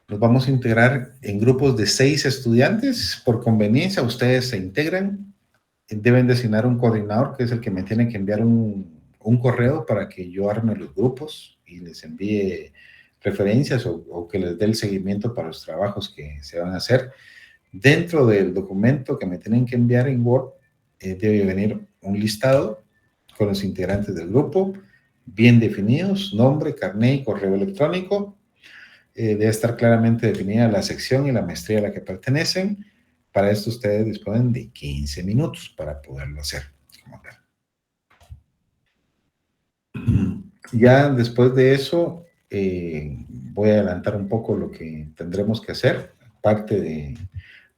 Nos vamos a integrar en grupos de 6 estudiantes. Por conveniencia, ustedes se integran. Deben designar un coordinador, que es el que me tiene que enviar un correo para que yo arme los grupos y les envíe referencias o que les dé el seguimiento para los trabajos que se van a hacer. Dentro del documento que me tienen que enviar en Word, debe venir un listado con los integrantes del grupo, bien definidos: nombre, carnet y correo electrónico. Debe estar claramente definida la sección y la maestría a la que pertenecen. Para esto ustedes disponen de 15 minutos para poderlo hacer como tal. Ya después de eso, voy a adelantar un poco lo que tendremos que hacer. Parte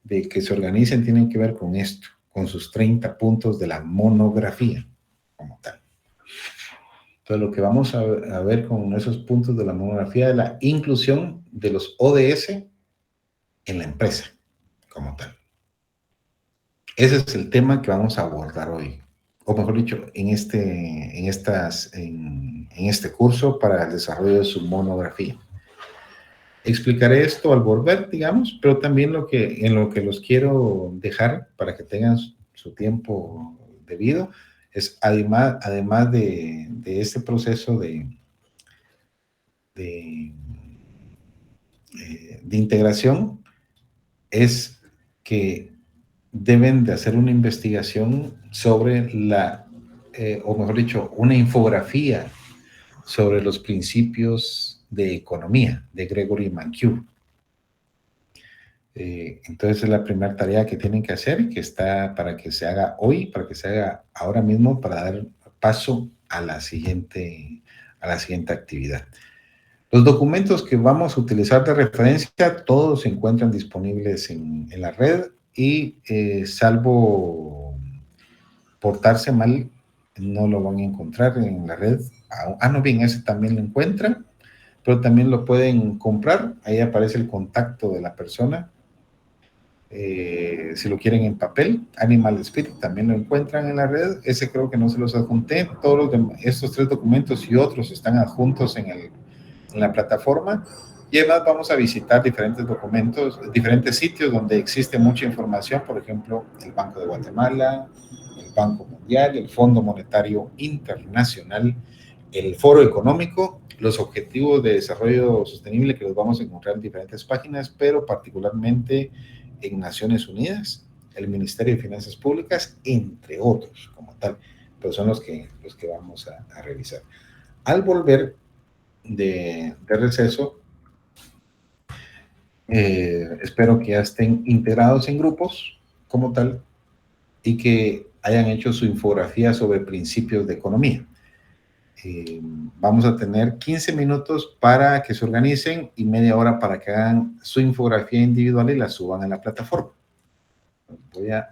de que se organicen tienen que ver con esto, con sus 30 puntos de la monografía como tal. Entonces, lo que vamos a ver con esos puntos de la monografía es la inclusión de los ODS en la empresa como tal. Ese es el tema que vamos a abordar hoy, o mejor dicho, en este curso para el desarrollo de su monografía. Explicaré esto al volver, digamos, pero también en lo que los quiero dejar para que tengan su tiempo debido es, además de este proceso de integración, es que deben de hacer una investigación sobre o mejor dicho, una infografía sobre los principios de economía de Gregory Mankiw. Entonces es la primera tarea que tienen que hacer, que está para que se haga hoy, para que se haga ahora mismo, para dar paso a la siguiente actividad. Los documentos que vamos a utilizar de referencia, todos se encuentran disponibles en la red, y salvo portarse mal, no lo van a encontrar en la red. No, bien, ese también lo encuentran, pero también lo pueden comprar. Ahí aparece el contacto de la persona. Si lo quieren en papel, Animal Spirit también lo encuentran en la red. Ese creo que no se los adjunté. Todos estos 3 documentos y otros están adjuntos en la plataforma. Y además vamos a visitar diferentes documentos, diferentes sitios donde existe mucha información. Por ejemplo, el Banco de Guatemala, el Banco Mundial, el Fondo Monetario Internacional, el Foro Económico, los Objetivos de Desarrollo Sostenible, que los vamos a encontrar en diferentes páginas, pero particularmente en Naciones Unidas, el Ministerio de Finanzas Públicas, entre otros, como tal, pero son los que vamos a revisar. Al volver de receso, espero que ya estén integrados en grupos como tal y que hayan hecho su infografía sobre principios de economía. Vamos a tener 15 minutos para que se organicen y media hora para que hagan su infografía individual y la suban a la plataforma. Voy a...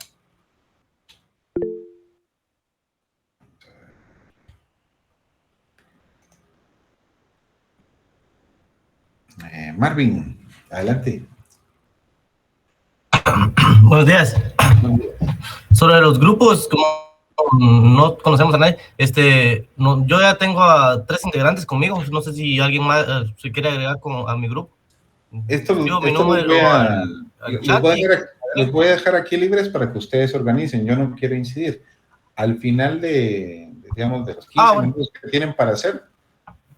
Marvin, adelante. Buenos días. Sobre los grupos, como no conocemos a nadie, yo ya tengo a 3 integrantes conmigo. No sé si alguien más se quiere agregar a mi grupo. Mi número al chat. Los voy a dejar aquí libres para que ustedes se organicen. Yo no quiero incidir. Al final digamos, de los 15 minutos que tienen para hacer,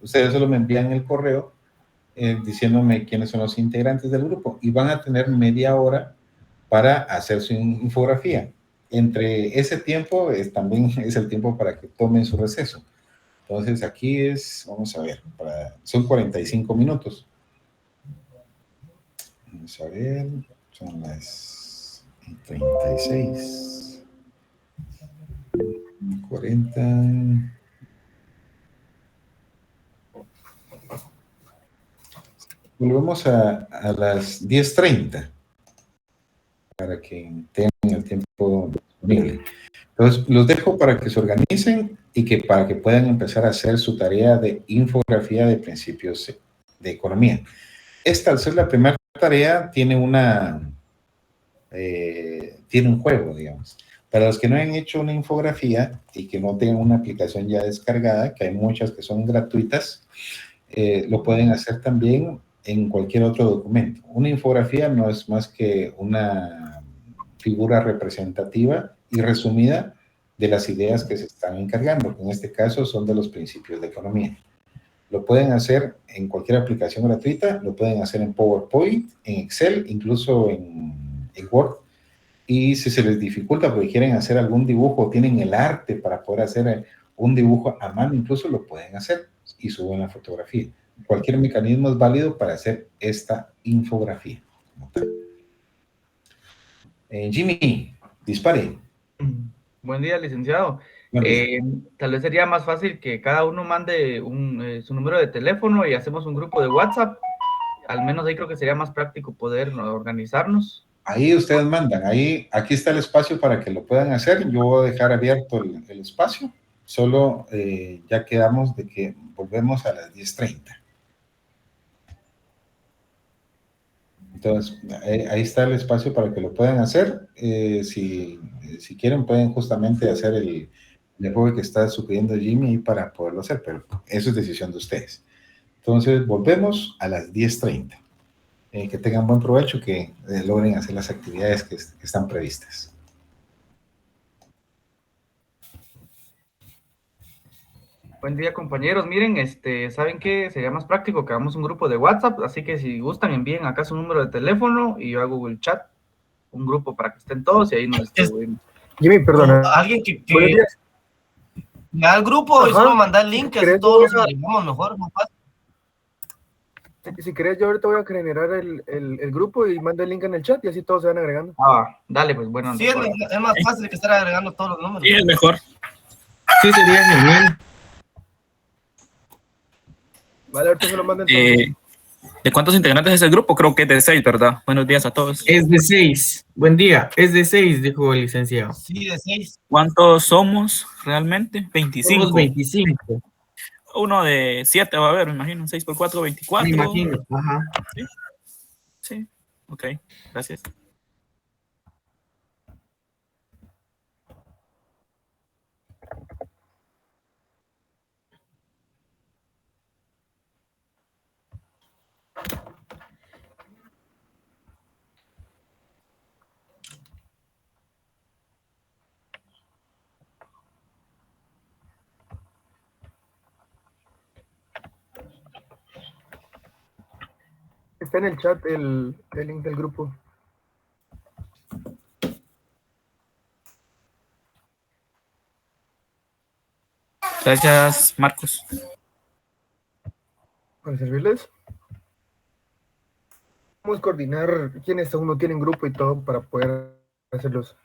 ustedes solo me envían el correo diciéndome quiénes son los integrantes del grupo y van a tener media hora para hacer su infografía. Entre ese tiempo también es el tiempo para que tomen su receso. Entonces aquí vamos a ver, son 45 minutos. Vamos a ver, son las 36, 40. Volvemos a las 10:30 para que tengan el tiempo disponible. Entonces, los dejo para que se organicen y para que puedan empezar a hacer su tarea de infografía de principios de economía. Esta, al ser la primera tarea, tiene un juego, digamos. Para los que no han hecho una infografía y que no tengan una aplicación ya descargada, que hay muchas que son gratuitas, lo pueden hacer también en cualquier otro documento. Una infografía no es más que una figura representativa y resumida de las ideas que se están encargando, que en este caso son de los principios de economía. Lo pueden hacer en cualquier aplicación gratuita, lo pueden hacer en PowerPoint, en Excel, incluso en Word. Y si se les dificulta porque quieren hacer algún dibujo, tienen el arte para poder hacer un dibujo a mano, incluso lo pueden hacer y suben la fotografía. Cualquier mecanismo es válido para hacer esta infografía. Jimmy, dispare. Buen día, licenciado. Tal vez sería más fácil que cada uno mande su número de teléfono y hacemos un grupo de WhatsApp. Al menos ahí creo que sería más práctico poder organizarnos. Ahí ustedes mandan, aquí está el espacio para que lo puedan hacer. Yo voy a dejar abierto el espacio. Solo ya quedamos de que volvemos a las 10:30. Entonces, ahí está el espacio para que lo puedan hacer. Si quieren, pueden justamente hacer el juego que está sugiriendo Jimmy para poderlo hacer, pero eso es decisión de ustedes. Entonces, volvemos a las 10:30. Que tengan buen provecho, que logren hacer las actividades que están previstas. Buen día, compañeros. Miren, ¿saben qué? Sería más práctico que hagamos un grupo de WhatsApp, así que si gustan, envíen acá su número de teléfono y yo hago Google Chat, un grupo para que estén todos y ahí nos distribuimos. Jimmy, perdona. Alguien que me da el grupo y solo manda el link, que todos nos agregamos mejor, más fácil. Si querés, yo ahorita voy a generar el grupo y mando el link en el chat y así todos se van agregando. Dale, pues bueno. Sí, es más fácil que estar agregando todos los números. Sí, es mejor. Sí, sería genial. Vale, ahorita se lo mando entonces. ¿De cuántos integrantes es el grupo? Creo que es de 6, ¿verdad? Buenos días a todos. Es de 6. Buen día. Es de 6, dijo el licenciado. Sí, de 6. ¿Cuántos somos realmente? 25. Somos 25. Uno de 7 va a haber, me imagino. 6 por 4, 24. Me imagino. Ajá. Sí. Ok, gracias. Está en el chat el link del grupo. Gracias, Marcos. Para servirles. Vamos a coordinar quiénes aún no tienen grupo y todo para poder hacerlos.